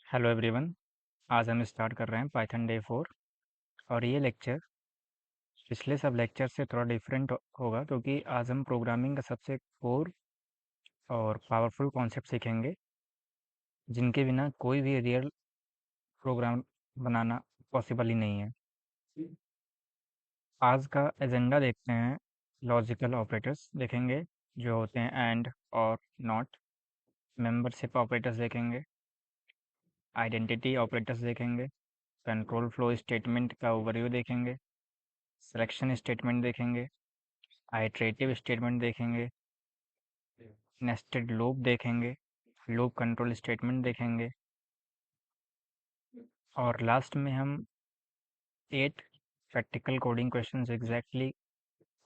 Hello everyone. आज हम start कर रहे हैं पाइथन डे 4। और ये लेक्चर पिछले सब लेक्चर से थोड़ा डिफरेंट होगा क्योंकि आज हम प्रोग्रामिंग का सबसे कोर और पावरफुल कॉन्सेप्ट सीखेंगे जिनके बिना कोई भी रियल प्रोग्राम बनाना पॉसिबल ही नहीं है। आज का एजेंडा देखते हैं। लॉजिकल ऑपरेटर्स देखेंगे जो होते हैं एंड और नॉट। मेंबरशिप ऑपरेटर्स देखेंगे। आइडेंटिटी ऑपरेटर्स देखेंगे। कंट्रोल फ्लो स्टेटमेंट का ओवरव्यू देखेंगे। सिलेक्शन स्टेटमेंट देखेंगे। आइटरेटिव स्टेटमेंट देखेंगे। नेस्टेड लूप देखेंगे। लूप कंट्रोल स्टेटमेंट देखेंगे। और लास्ट में हम 8 प्रैक्टिकल कोडिंग क्वेश्चंस एग्जैक्टली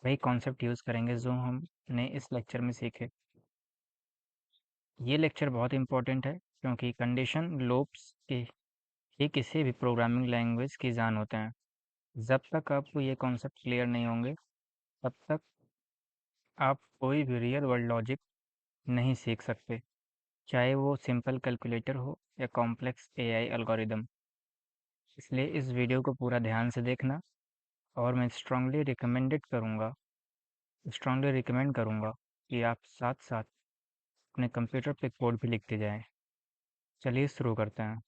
वही कॉन्सेप्ट यूज़ करेंगे जो हमने इस लेक्चर में सीखे। ये लेक्चर बहुत इंपॉर्टेंट है क्योंकि कंडीशन लूप्स के ही किसी भी प्रोग्रामिंग लैंग्वेज की जान होते हैं। जब तक आपको ये कॉन्सेप्ट क्लियर नहीं होंगे तब तक आप कोई भी रियल वर्ल्ड लॉजिक नहीं सीख सकते, चाहे वो सिंपल कैलकुलेटर हो या कॉम्प्लेक्स एआई एल्गोरिदम। इसलिए इस वीडियो को पूरा ध्यान से देखना। और मैं स्ट्रांगली रिकमेंड करूँगा कि आप साथ साथ अपने कंप्यूटर पे कोड भी लिखते जाएं। चलिए शुरू करते हैं।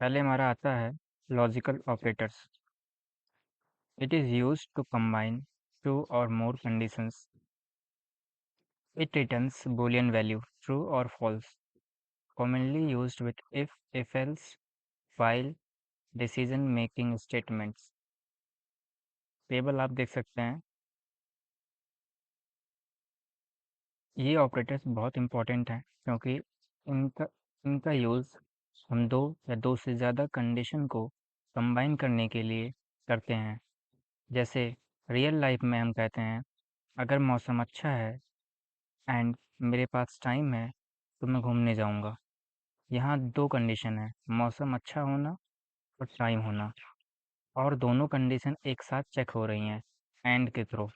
पहले हमारा आता है logical operators. It is used to combine two और more conditions. It returns boolean value true और false, commonly used with if else, while decision making statements। Table आप देख सकते हैं। ये ऑपरेटर्स बहुत इंपॉर्टेंट हैं क्योंकि इनका इनका यूज़ हम दो या दो से ज़्यादा कंडीशन को कंबाइन करने के लिए करते हैं। जैसे रियल लाइफ में हम कहते हैं अगर मौसम अच्छा है एंड मेरे पास टाइम है तो मैं घूमने जाऊंगा। यहाँ दो कंडीशन है, मौसम अच्छा होना और टाइम होना, और दोनों कंडीशन एक साथ चेक हो रही हैं एंड के थ्रू।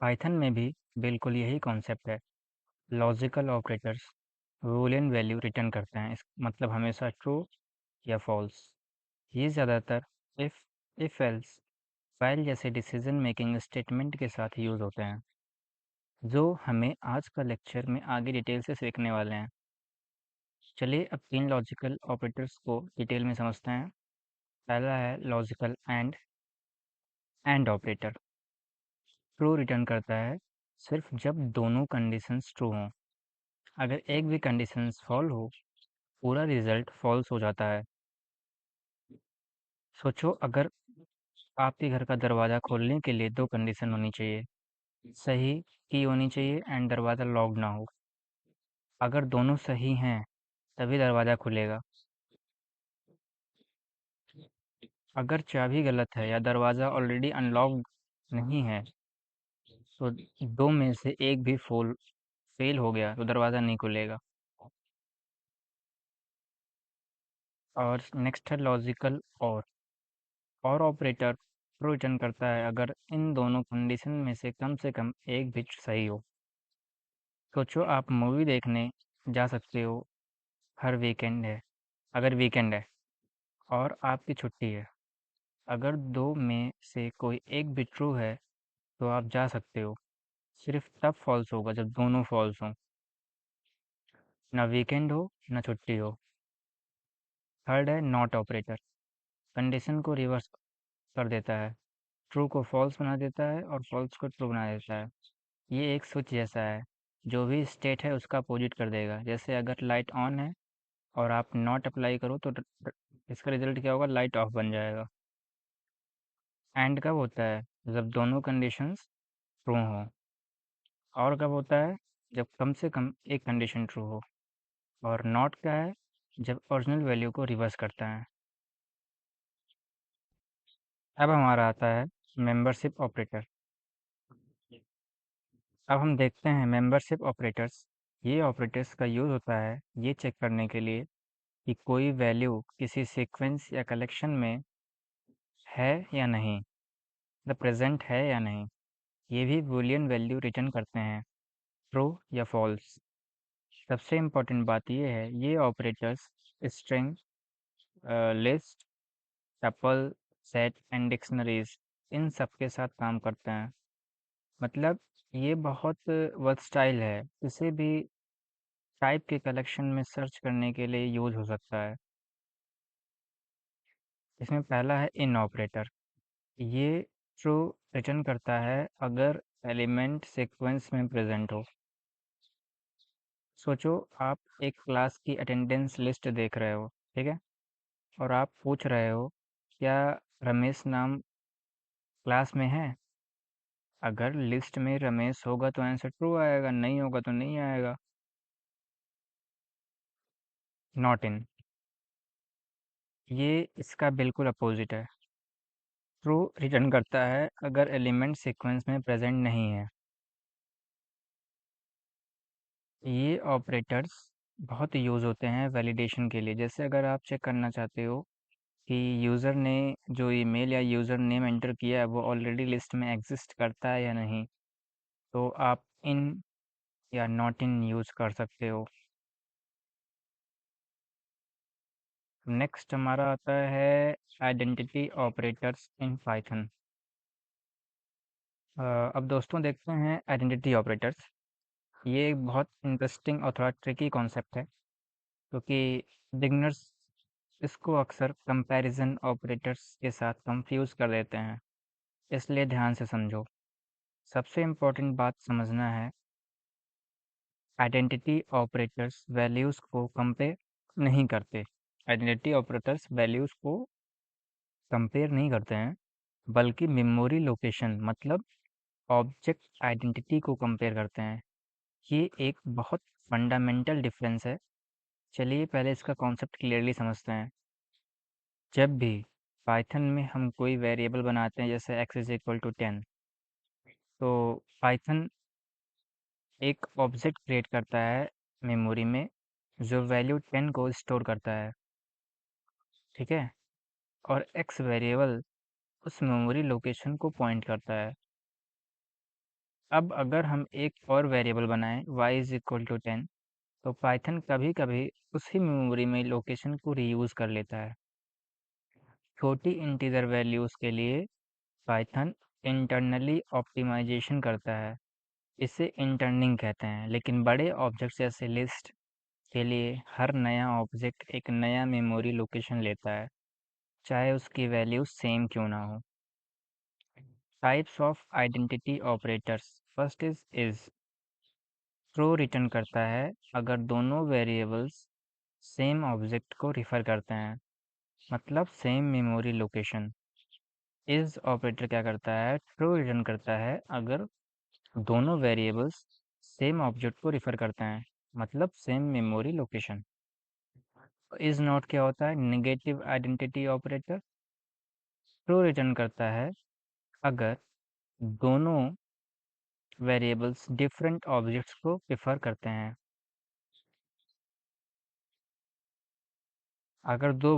पाइथन में भी बिल्कुल यही कॉन्सेप्ट है। Logical operators Boolean value return करते हैं, इस मतलब हमेशा ट्रू या फॉल्स। ये ज़्यादातर इफ इफ एल्स फाइल जैसे डिसीजन मेकिंग स्टेटमेंट के साथ यूज़ होते हैं, जो हमें आज का लेक्चर में आगे डिटेल से सीखने वाले हैं। चलिए अब तीन लॉजिकल ऑपरेटर्स को डिटेल में समझते हैं। पहला है logical and operator. True return करता है सिर्फ जब दोनों कंडीशंस ट्रू हों। अगर एक भी कंडीशंस फॉल हो पूरा रिजल्ट फॉल्स हो जाता है। सोचो, अगर आपके घर का दरवाज़ा खोलने के लिए दो कंडीशन होनी चाहिए, सही की होनी चाहिए एंड दरवाज़ा लॉक्ड ना हो। अगर दोनों सही हैं तभी दरवाज़ा खुलेगा। अगर चाबी गलत है या दरवाज़ा ऑलरेडी अनलॉक्ड नहीं है तो दो में से एक भी फेल हो गया तो दरवाज़ा नहीं खुलेगा। और नेक्स्ट है लॉजिकल और ऑपरेटर ट्रू रिटर्न करता है अगर इन दोनों कंडीशन में से कम एक भी सही हो। सोचो, आप मूवी देखने जा सकते हो हर वीकेंड है अगर वीकेंड है और आपकी छुट्टी है। अगर दो में से कोई एक भी ट्रू है तो आप जा सकते हो। सिर्फ तब फॉल्स होगा जब दोनों फॉल्स हों, ना वीकेंड हो ना छुट्टी हो। थर्ड है नॉट ऑपरेटर। कंडीशन को रिवर्स कर देता है, ट्रू को फॉल्स बना देता है और फॉल्स को ट्रू बना देता है। ये एक स्विच जैसा है, जो भी स्टेट है उसका अपोजिट कर देगा। जैसे अगर लाइट ऑन है और आप नॉट अप्लाई करो तो इसका रिजल्ट क्या होगा, लाइट ऑफ बन जाएगा। एंड कब होता है, जब दोनों कंडीशंस ट्रू हों। और कब होता है, जब कम से कम एक कंडीशन ट्रू हो। और नॉट क्या है, जब ओरिजिनल वैल्यू को रिवर्स करता है। अब हमारा आता है मेंबरशिप ऑपरेटर। अब हम देखते हैं मेंबरशिप ऑपरेटर्स। ये ऑपरेटर्स का यूज़ होता है ये चेक करने के लिए कि कोई वैल्यू किसी सीक्वेंस या कलेक्शन में है या नहीं, द प्रेजेंट है या नहीं। ये भी बूलियन वैल्यू रिटर्न करते हैं, ट्रू या फॉल्स। सबसे इम्पोर्टेंट बात ये है, ये operators string, list, tuple, set and dictionaries, इन सब के साथ काम करते हैं। मतलब ये बहुत वर्सटाइल है, किसी भी टाइप के कलेक्शन में सर्च करने के लिए यूज हो सकता है। इसमें पहला है इन ऑपरेटर। ये ट्रू रिटर्न करता है अगर एलिमेंट सीक्वेंस में प्रेजेंट हो। सोचो आप एक क्लास की अटेंडेंस लिस्ट देख रहे हो, ठीक है, और आप पूछ रहे हो क्या रमेश नाम क्लास में है। अगर लिस्ट में रमेश होगा तो आंसर ट्रू आएगा, नहीं होगा तो नहीं आएगा। नॉट इन, ये इसका बिल्कुल अपोजिट है। ट्रू रिटर्न करता है अगर एलिमेंट सीक्वेंस में प्रेजेंट नहीं है। ये ऑपरेटर्स बहुत यूज़ होते हैं वैलिडेशन के लिए। जैसे अगर आप चेक करना चाहते हो कि यूज़र ने जो ईमेल या यूज़र नेम एंटर किया है वो ऑलरेडी लिस्ट में एग्जिस्ट करता है या नहीं, तो आप इन या नॉट इन यूज़ कर सकते हो। नेक्स्ट हमारा आता है आइडेंटिटी ऑपरेटर्स इन पाइथन। अब दोस्तों देखते हैं आइडेंटिटी ऑपरेटर्स। ये एक बहुत इंटरेस्टिंग और थोड़ा ट्रिकी कॉन्सेप्ट है, क्योंकि बिगनर्स इसको अक्सर कंपैरिजन ऑपरेटर्स के साथ कंफ्यूज कर देते हैं, इसलिए ध्यान से समझो। सबसे इम्पोर्टेंट बात समझना है, आइडेंटिटी ऑपरेटर्स वैल्यूज़ को कंपेयर नहीं करते। आइडेंटिटी ऑपरेटर्स वैल्यूज़ को कंपेयर नहीं करते हैं, बल्कि मेमोरी लोकेशन मतलब ऑब्जेक्ट आइडेंटिटी को कंपेयर करते हैं। ये एक बहुत फंडामेंटल डिफरेंस है। चलिए पहले इसका कॉन्सेप्ट क्लियरली समझते हैं। जब भी पाइथन में हम कोई वेरिएबल बनाते हैं जैसे x इज इक्वल टू 10, तो पाइथन एक ऑब्जेक्ट क्रिएट करता है मेमोरी में जो वैल्यू 10 को स्टोर करता है, ठीक है, और x वेरिएबल उस मेमोरी लोकेशन को पॉइंट करता है। अब अगर हम एक और वेरिएबल बनाएं y इज इक्वल टू 10, तो पाइथन कभी कभी उसी मेमोरी में लोकेशन को रीयूज कर लेता है। छोटी इंटीजर वैल्यूज के लिए पाइथन इंटरनली ऑप्टिमाइजेशन करता है, इसे इंटरनिंग कहते हैं। लेकिन बड़े ऑब्जेक्ट्स जैसे लिस्ट के लिए हर नया ऑब्जेक्ट एक नया मेमोरी लोकेशन लेता है, चाहे उसकी वैल्यू सेम क्यों ना हो। Types of identity operators, first is true return करता है अगर दोनों वेरिएबल्स सेम ऑब्जेक्ट को रिफर करते हैं, मतलब सेम मेमोरी लोकेशन। इस ऑपरेटर क्या करता है, ट्रू रिटर्न करता है अगर दोनों वेरिएबल्स सेम ऑब्जेक्ट को रिफर करते हैं, मतलब same memory location. Is not क्या होता है, negative identity operator. True return करता है अगर दोनों वेरिएबल्स डिफरेंट ऑब्जेक्ट्स को प्रेफर करते हैं। अगर दो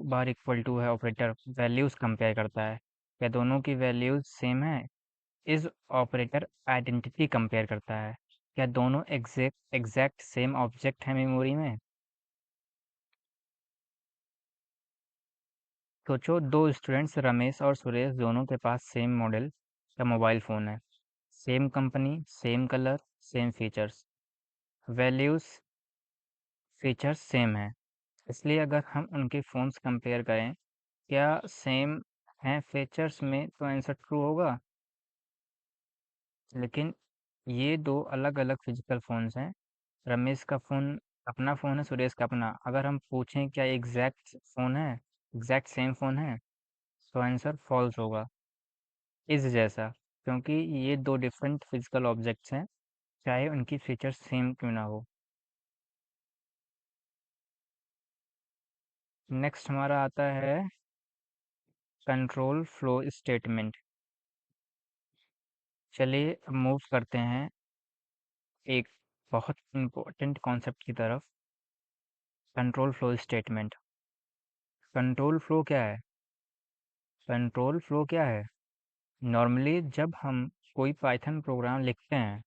बार इक्वल टू है ऑपरेटर वैल्यूज कंपेयर करता है, क्या दोनों की वैल्यूज सेम है। इस ऑपरेटर आइडेंटिटी कंपेयर करता है, क्या दोनों एग्जैक्ट सेम ऑब्जेक्ट है मेमोरी में। सोचो दो स्टूडेंट्स रमेश और सुरेश दोनों के पास सेम मॉडल का मोबाइल फ़ोन है, same company, same colour, same features, values features same है। इसलिए अगर हम उनके फ़ोन्स कंपेयर करें, क्या सेम हैं फीचर्स में, तो आंसर ट्रू होगा। लेकिन ये दो अलग अलग फिजिकल फ़ोन्स हैं। रमेश का फ़ोन अपना फ़ोन है, सुरेश का अपना। अगर हम पूछें क्या एग्जैक्ट फ़ोन है, एग्जैक्ट सेम फ़ोन है, तो आंसर फॉल्स होगा, इस जैसा, क्योंकि ये दो डिफरेंट फिजिकल ऑब्जेक्ट्स हैं, चाहे उनकी फीचर्स सेम क्यों ना हो। नेक्स्ट हमारा आता है कंट्रोल फ्लो स्टेटमेंट। चलिए अब मूव करते हैं एक बहुत इम्पोर्टेंट कॉन्सेप्ट की तरफ, control flow statement. Control flow क्या है, कंट्रोल फ्लो क्या है, नॉर्मली जब हम कोई पाइथन प्रोग्राम लिखते हैं,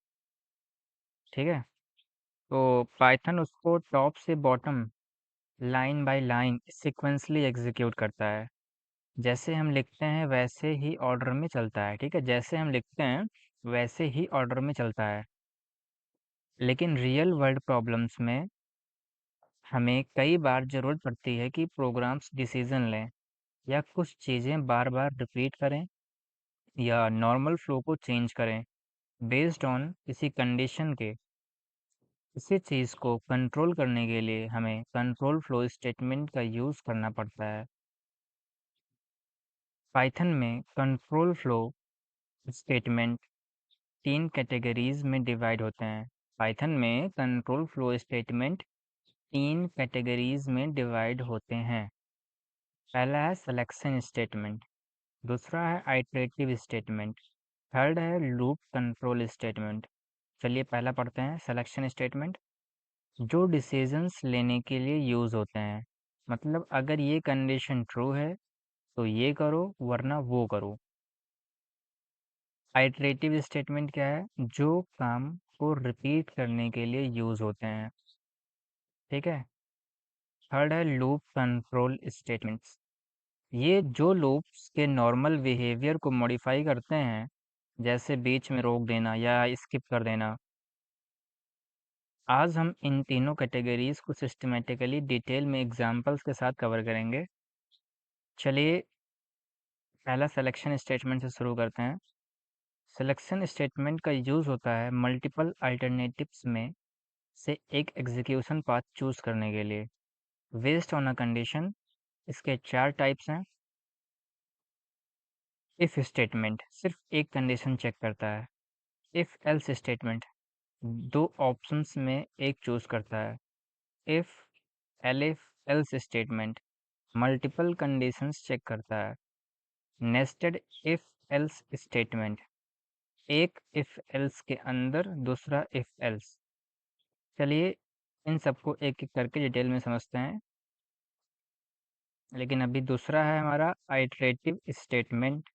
ठीक है, तो पाइथन उसको टॉप से bottom line by line sequentially execute करता है। जैसे हम लिखते हैं वैसे ही ऑर्डर में चलता है, ठीक है, जैसे हम लिखते हैं वैसे ही ऑर्डर में चलता है। लेकिन रियल वर्ल्ड प्रॉब्लम्स में हमें कई बार ज़रूरत पड़ती है कि प्रोग्राम्स डिसीजन लें या कुछ चीज़ें बार बार रिपीट करें या नॉर्मल फ्लो को चेंज करें बेस्ड ऑन किसी कंडीशन के। इसी चीज़ को कंट्रोल करने के लिए हमें कंट्रोल फ्लो स्टेटमेंट का यूज़ करना पड़ता है। पाइथन में कंट्रोल फ्लो स्टेटमेंट 3 कैटेगरीज में डिवाइड होते हैं। पाइथन में कंट्रोल फ्लो स्टेटमेंट 3 कैटेगरीज में डिवाइड होते हैं। पहला है सिलेक्शन स्टेटमेंट, दूसरा है आइटरेटिव स्टेटमेंट, थर्ड है लूप कंट्रोल स्टेटमेंट। चलिए पहला पढ़ते हैं, सिलेक्शन स्टेटमेंट। जो डिसीजंस लेने के लिए यूज़ होते हैं, मतलब अगर ये कंडीशन ट्रू है तो ये करो वरना वो करो। आइटरेटिव स्टेटमेंट क्या है? जो काम को रिपीट करने के लिए यूज़ होते हैं, ठीक है। थर्ड है लूप कंट्रोल स्टेटमेंट्स। ये जो लूप्स के नॉर्मल बिहेवियर को मॉडिफाई करते हैं, जैसे बीच में रोक देना या स्किप कर देना। आज हम इन तीनों कैटेगरीज को सिस्टमैटिकली डिटेल में एग्जांपल्स के साथ कवर करेंगे। चलिए पहला सिलेक्शन स्टेटमेंट से शुरू करते हैं। सिलेक्शन स्टेटमेंट का यूज़ होता है मल्टीपल अल्टरनेटिव्स में से एक एग्जीक्यूशन पाथ चूज करने के लिए बेस्ड ऑन अ कंडीशन। इसके 4 टाइप्स हैं। इफ स्टेटमेंट सिर्फ एक कंडीशन चेक करता है। इफ एल्स स्टेटमेंट 2 ऑप्शंस में एक चूज करता है। If elif else statement multiple conditions check करता है। नेस्टेड इफ एल्स स्टेटमेंट एक इफ एल्स के अंदर दूसरा इफ एल्स। चलिए इन सबको एक एक करके डिटेल में समझते हैं। लेकिन अभी दूसरा है हमारा आइटरेटिव स्टेटमेंट।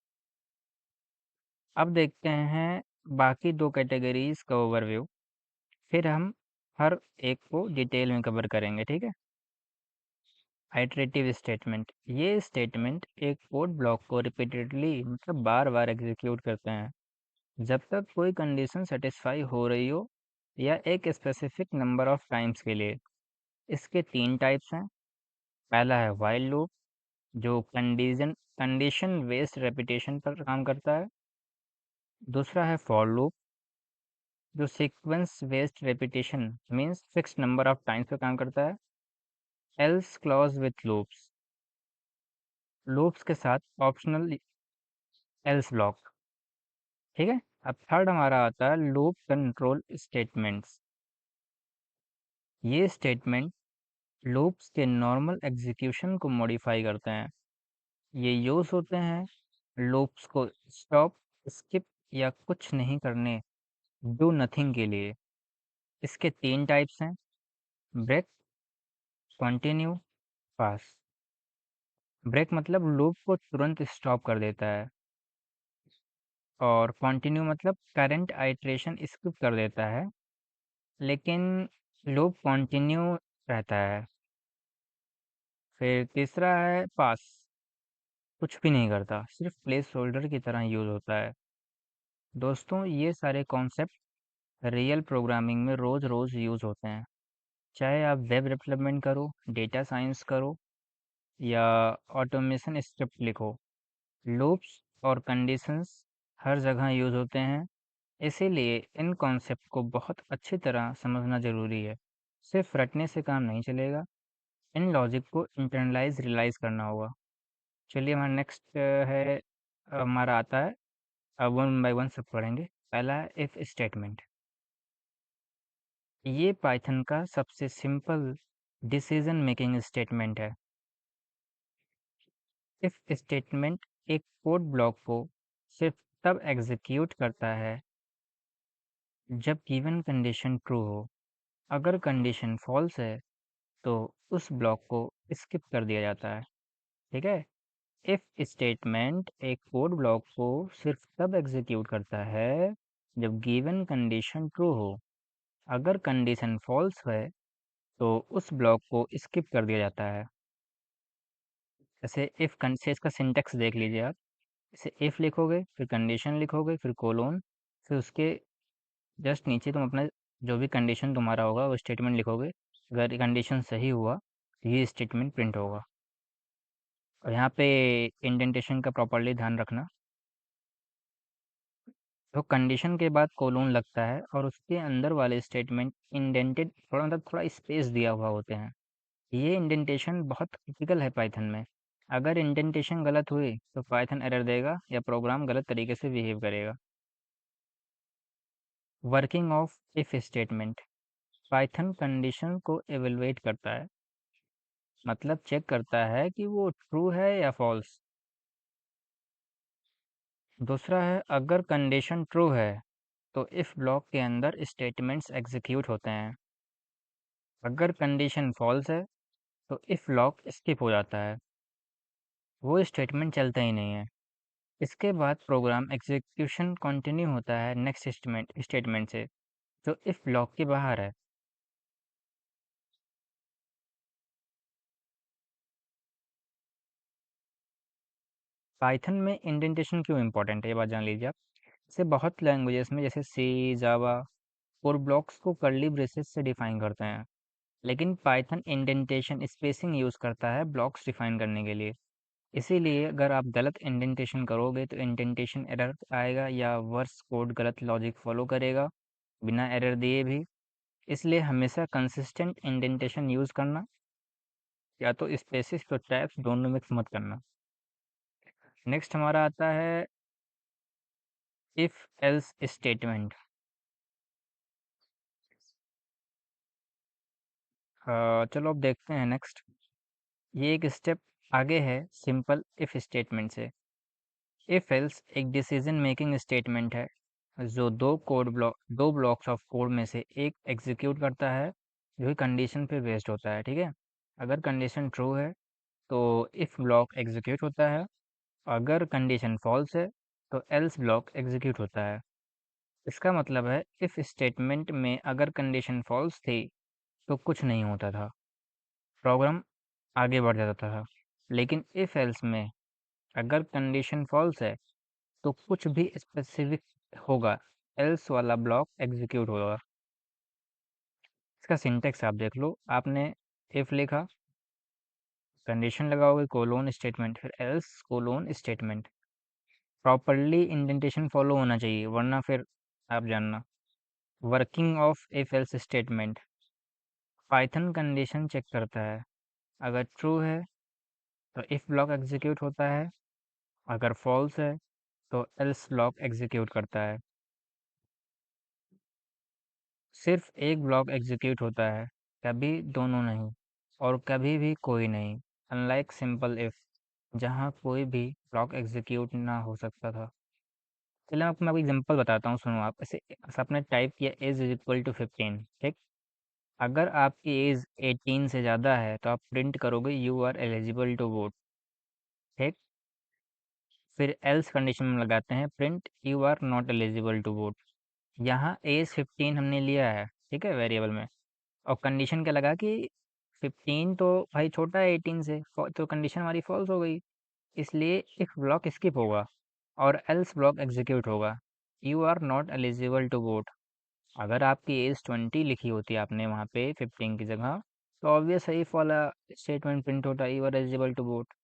अब देखते हैं बाकी 2 कैटेगरीज का ओवरव्यू, फिर हम हर एक को डिटेल में कवर करेंगे, ठीक है। आइटरेटिव स्टेटमेंट, ये स्टेटमेंट एक कोड ब्लॉक को रिपीटेडली मतलब बार बार एग्जीक्यूट करते हैं जब तक कोई कंडीशन सेटिस्फाई हो रही हो या एक स्पेसिफिक नंबर ऑफ टाइम्स के लिए। इसके 3 टाइप्स हैं। पहला है व्हाइल लूप, जो कंडीशन बेस्ड रेपिटेशन पर काम करता है। दूसरा है फॉर लूप, जो sequence based repetition means fixed number of times पे काम करता है। Else clause with loops, loops के साथ ऑप्शनल एल्स ब्लॉक, ठीक है। अब थर्ड हमारा आता है लूप कंट्रोल स्टेटमेंट्स। ये स्टेटमेंट लूप्स के नॉर्मल एग्जीक्यूशन को मॉडिफाई करते हैं। ये यूज होते हैं लूप्स को स्टॉप, स्किप या कुछ नहीं करने, डू नथिंग के लिए। इसके 3 टाइप्स हैं। ब्रेक, कंटिन्यू, पास। ब्रेक मतलब लूप को तुरंत स्टॉप कर देता है और कंटिन्यू मतलब करंट आइटरेशन स्किप कर देता है, लेकिन लूप कंटिन्यू रहता है। फिर तीसरा है पास, कुछ भी नहीं करता, सिर्फ प्लेस होल्डर की तरह यूज होता है। दोस्तों ये सारे कॉन्सेप्ट रियल प्रोग्रामिंग में रोज रोज यूज होते हैं। चाहे आप वेब डेवलपमेंट करो, डेटा साइंस करो या ऑटोमेशन स्क्रिप्ट लिखो, लूप्स और कंडीशंस हर जगह यूज होते हैं। इसीलिए इन कॉन्सेप्ट को बहुत अच्छी तरह समझना ज़रूरी है। सिर्फ रटने से काम नहीं चलेगा, इन लॉजिक को इंटरनलाइज रियलाइज करना होगा। चलिए हमारा नेक्स्ट है, हमारा आता है, अब वन बाय वन सब पढ़ेंगे। पहला है इफ स्टेटमेंट। ये पाइथन का सबसे सिंपल डिसीजन मेकिंग स्टेटमेंट है। इफ स्टेटमेंट एक कोड ब्लॉक को सिर्फ तब एग्जीक्यूट करता है जब गिवन कंडीशन ट्रू हो। अगर कंडीशन फॉल्स है तो उस ब्लॉक को स्किप कर दिया जाता है, ठीक है। इफ स्टेटमेंट एक कोड ब्लॉक को सिर्फ तब एग्जीक्यूट करता है जब गिवन कंडीशन ट्रू हो। अगर कंडीशन फॉल्स है तो उस ब्लॉक को स्किप कर दिया जाता है। जैसे इफ से इसका सिंटेक्स देख लीजिए आप। इसे इफ लिखोगे, फिर कंडीशन लिखोगे, फिर कोलोन, फिर उसके जस्ट नीचे तुम अपना जो भी कंडीशन तुम्हारा होगा वो स्टेटमेंट लिखोगे। अगर कंडीशन सही हुआ तो ये स्टेटमेंट प्रिंट होगा। और यहाँ पे इंडेंटेशन का प्रॉपर्ली ध्यान रखना। तो कंडीशन के बाद कोलोन लगता है और उसके अंदर वाले स्टेटमेंट इंडेंटेड, थोड़ा मतलब थोड़ा स्पेस दिया हुआ होते हैं। ये इंडेंटेशन बहुत क्रिटिकल है पाइथन में। अगर इंडेंटेशन गलत हुई तो पाइथन एरर देगा या प्रोग्राम गलत तरीके से बिहेव करेगा। Working of if statement. Python condition को एवेलुएट करता है, मतलब चेक करता है कि वो ट्रू है या फॉल्स। दूसरा है, अगर कंडीशन ट्रू है तो इफ ब्लॉक के अंदर स्टेटमेंट्स एग्जीक्यूट होते हैं। अगर कंडीशन फॉल्स है तो इफ ब्लॉक स्किप हो जाता है, वो स्टेटमेंट चलता ही नहीं है। इसके बाद प्रोग्राम एग्जीक्यूशन कंटिन्यू होता है नेक्स्ट स्टेटमेंट से, जो इफ ब्लॉक के बाहर है। पाइथन में इंडेंटेशन क्यों इंपॉर्टेंट है ये बात जान लीजिए आप। जैसे बहुत लैंग्वेजेस में जैसे सी, जावा, और ब्लॉक्स को कर्ली ब्रेसेस से डिफाइन करते हैं, लेकिन पाइथन इंडेंटेशन स्पेसिंग यूज करता है ब्लॉक्स डिफाइन करने के लिए। इसीलिए अगर आप गलत इंडेंटेशन करोगे तो इंडेंटेशन एरर आएगा या वर्स कोड गलत लॉजिक फॉलो करेगा बिना एरर दिए भी। इसलिए हमेशा कंसिस्टेंट इंडेंटेशन यूज करना, या तो स्पेसिस तो टैब्स दोनों मिक्स मत करना। नेक्स्ट हमारा आता है इफ एल्स स्टेटमेंट। चलो अब देखते हैं नेक्स्ट। ये एक स्टेप आगे है सिंपल इफ स्टेटमेंट से। इफ एल्स एक डिसीजन मेकिंग स्टेटमेंट है जो दो ब्लॉक्स ऑफ कोड में से एक एग्जीक्यूट करता है, जो कि कंडीशन पे बेस्ड होता है। ठीक है, अगर कंडीशन ट्रू है तो इफ ब्लॉक एग्जीक्यूट होता है, अगर कंडीशन फॉल्स है तो एल्स ब्लॉक एग्जीक्यूट होता है। इसका मतलब है इफ स्टेटमेंट में अगर कंडीशन फॉल्स थी तो कुछ नहीं होता था, प्रोग्राम आगे बढ़ जाता था। लेकिन इफ एल्स में अगर कंडीशन फॉल्स है तो कुछ भी स्पेसिफिक होगा, एल्स वाला ब्लॉक एग्जीक्यूट होगा। इसका सिंटेक्स आप देख लो। आपने इफ लिखा, कंडीशन लगाओगे, कोलोन स्टेटमेंट, फिर else colon statement. Properly indentation follow होना चाहिए, वरना फिर आप जानना। Working of if else statement. Python condition check करता है, अगर ट्रू है तो इफ ब्लॉक एग्जीक्यूट होता है, अगर फॉल्स है तो एल्स ब्लॉक एग्जीक्यूट करता है। सिर्फ एक ब्लॉक एग्जीक्यूट होता है, कभी दोनों नहीं, और कभी भी कोई नहीं। अनलाइक सिंपल इफ जहाँ कोई भी ब्लॉक एग्जीक्यूट ना हो सकता था। चलिए मैं आपको एग्जांपल बताता हूँ, सुनो आप। ऐसे आपने टाइप किया एज इज इक्वल टू 15। ठीक, अगर आपकी एज 18 से ज़्यादा है तो आप प्रिंट करोगे you are eligible to vote. ठीक, फिर एल्स कंडीशन में लगाते हैं print you are not eligible to vote. यहाँ एज 15 हमने लिया है, ठीक है, वेरिएबल में। और कंडीशन क्या लगा कि 15 तो भाई छोटा है 18 से, तो कंडीशन हमारी फॉल्स हो गई। इसलिए इफ ब्लॉक स्किप होगा और एल्स ब्लॉक एग्जीक्यूट होगा। You are not eligible to vote. अगर आपकी एज 20 लिखी होती आपने वहाँ पे 15 की जगह, तो ऑब्वियस है इफ वाला स्टेटमेंट प्रिंट होता, you are eligible to vote.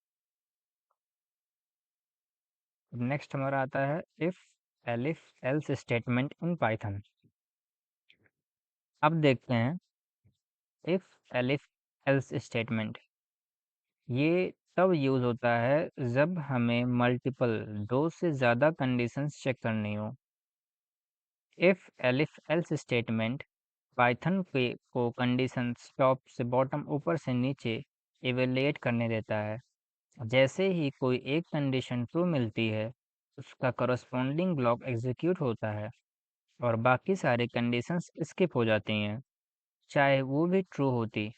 Next हमारा आता है if elif else statement in Python. अब देखते हैं इफ एलिफ एल्स स्टेटमेंट। ये तब यूज होता है जब हमें मल्टीपल, दो से ज़्यादा कंडीशंस चेक करनी हो। If elif else statement Python पे को कंडीशंस टॉप से बॉटम, ऊपर से नीचे इवेलुएट करने देता है। जैसे ही कोई एक कंडीशन ट्रू मिलती है, उसका करस्पॉन्डिंग ब्लॉक एग्जीक्यूट होता है और बाकी सारे कंडीशंस स्किप हो जाती हैं, चाहे वो भी ट्रू होती।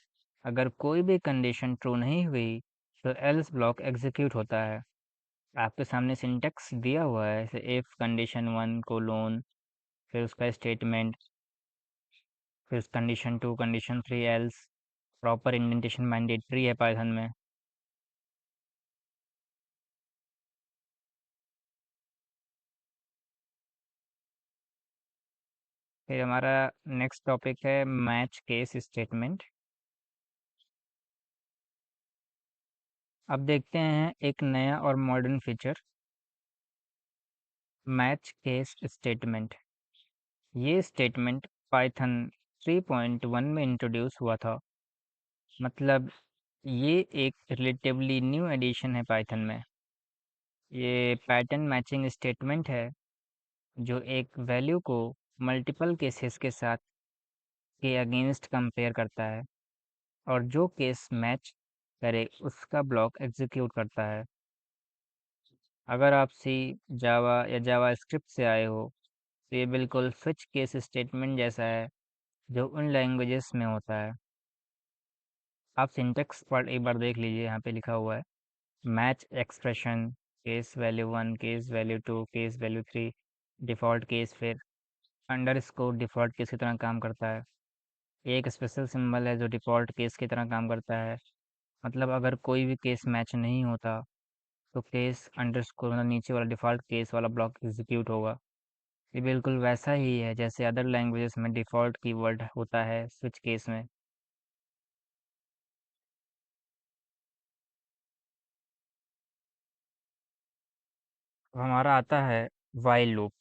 अगर कोई भी कंडीशन ट्रू नहीं हुई तो एल्स ब्लॉक एग्जीक्यूट होता है। आपके सामने सिंटेक्स दिया हुआ है, जैसे इफ कंडीशन वन कोलोन, फिर उसका स्टेटमेंट, फिर condition two, condition three, else. Proper indentation mandatory है पाइथन में। फिर हमारा नेक्स्ट टॉपिक है मैच केस स्टेटमेंट। अब देखते हैं एक नया और modern feature, match case statement. ये स्टेटमेंट पाइथन 3.1 में इंट्रोड्यूस हुआ था। मतलब ये एक रिलेटिवली न्यू एडिशन है पाइथन में। ये पैटर्न मैचिंग स्टेटमेंट है जो एक वैल्यू को मल्टीपल केसेस के साथ के अगेंस्ट कंपेयर करता है, और जो केस मैच करे उसका ब्लॉक एग्जीक्यूट करता है। अगर आप सी, जावा या जावा स्क्रिप्ट से आए हो तो ये बिल्कुल स्विच केस स्टेटमेंट जैसा है जो उन लैंग्वेजेस में होता है। आप सिंटेक्स पर एक बार देख लीजिए, यहाँ पे लिखा हुआ है match expression, case value one, case value two, case value three, default case, फिर अंडरस्कोर डिफ़ॉल्ट केस की तरह काम करता है। एक स्पेशल सिंबल है जो डिफ़ॉल्ट केस की तरह काम करता है। मतलब अगर कोई भी केस मैच नहीं होता तो केस अंडरस्कोर मतलब नीचे वाला डिफ़ॉल्ट केस वाला ब्लॉक एग्जीक्यूट होगा। ये बिल्कुल वैसा ही है जैसे अदर लैंग्वेजेस में डिफ़ॉल्ट कीवर्ड होता है स्विच केस में। अब हमारा आता है व्हाइल लूप।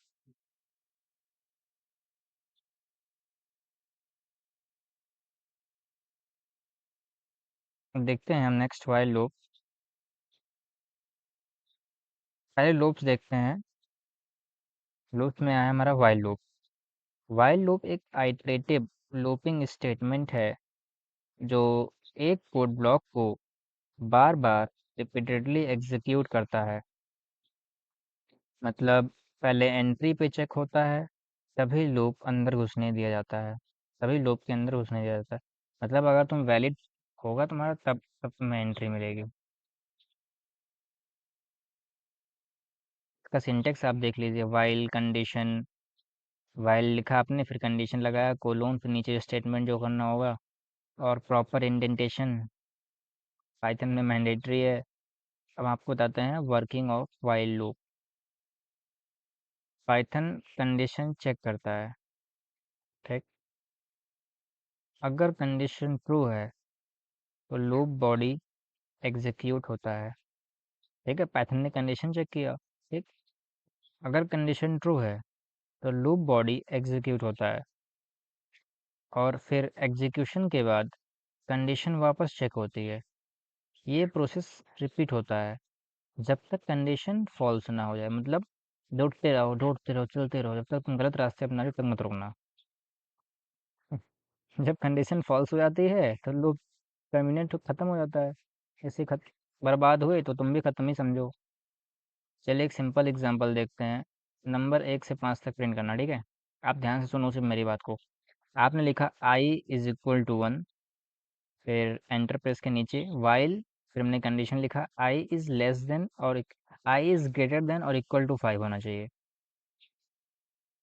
अब देखते हैं हम नेक्स्ट व्हाइल लूप। पहले लूप्स देखते हैं। लूप्स में आया हमारा व्हाइल लूप। व्हाइल लूप एक आइटरेटिव लूपिंग स्टेटमेंट है जो एक कोड ब्लॉक को बार बार रिपीटेडली एग्जीक्यूट करता है। मतलब पहले एंट्री पे चेक होता है, तभी लूप अंदर घुसने दिया जाता है, तभी लूप के अंदर घुसने दिया जाता है। मतलब अगर तुम वैलिड होगा तुम्हारा तब तब तुम्हें एंट्री मिलेगी। इसका सिंटेक्स आप देख लीजिए, वाइल कंडीशन, वाइल लिखा आपने, फिर कंडीशन लगाया, कोलोन, फिर नीचे स्टेटमेंट जो करना होगा, और प्रॉपर इंडेंटेशन पाइथन में मैंडेटरी है। अब आपको बताते हैं working of while loop. Python condition check करता है, ठीक। अगर कंडीशन ट्रू है तो लूप बॉडी एग्जीक्यूट होता है, ठीक है। पाइथन ने कंडीशन चेक किया, ठीक। अगर कंडीशन ट्रू है तो लूप बॉडी एग्जीक्यूट होता है, और फिर एग्जीक्यूशन के बाद कंडीशन वापस चेक होती है। ये प्रोसेस रिपीट होता है जब तक कंडीशन फॉल्स ना हो जाए। मतलब दौड़ते रहो, चलते रहो, जब तक तुम गलत रास्ते अपना रहे हो, तब मत रुकना। जब कंडीशन फॉल्स हो जाती है तो लूप टर्मिनेट खत्म हो जाता है। ऐसे बर्बाद हुए तो तुम भी खत्म ही समझो। चलिए एक सिंपल एग्जांपल देखते हैं। नंबर 1 से 5 तक प्रिंट करना, ठीक है। आप ध्यान से सुनो सिर्फ मेरी बात को। आपने लिखा आई इज इक्वल टू वन, फिर एंटर प्रेस के नीचे वाइल, फिर हमने कंडीशन लिखा आई इज लेस देन और आई इज ग्रेटर देन और इक्वल टू 5 होना चाहिए,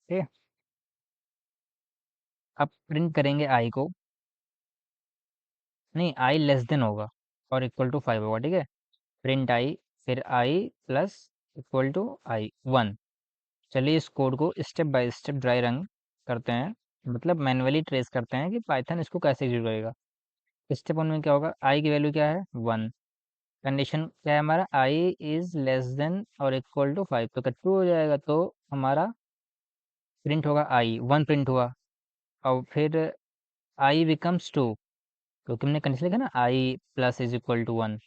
ठीक है। अब प्रिंट करेंगे आई को, नहीं आई लेस देन होगा और इक्वल टू 5 होगा, ठीक है। प्रिंट आई, फिर I plus equal to I one. चलिए इस कोड को step by step dry run करते हैं, मतलब मैन्युअली ट्रेस करते हैं कि पाइथन इसको कैसे एग्जीक्यूट करेगा। स्टेप वन में क्या होगा, आई की वैल्यू क्या है, वन। कंडीशन क्या है हमारा, आई इज लेस देन और इक्वल टू 5, तो ट्रू हो जाएगा, तो हमारा प्रिंट होगा आई, वन प्रिंट हुआ। और फिर आई बिकम्स टू, क्योंकि हमने कंडीशन लिखा ना I plus is equal to one,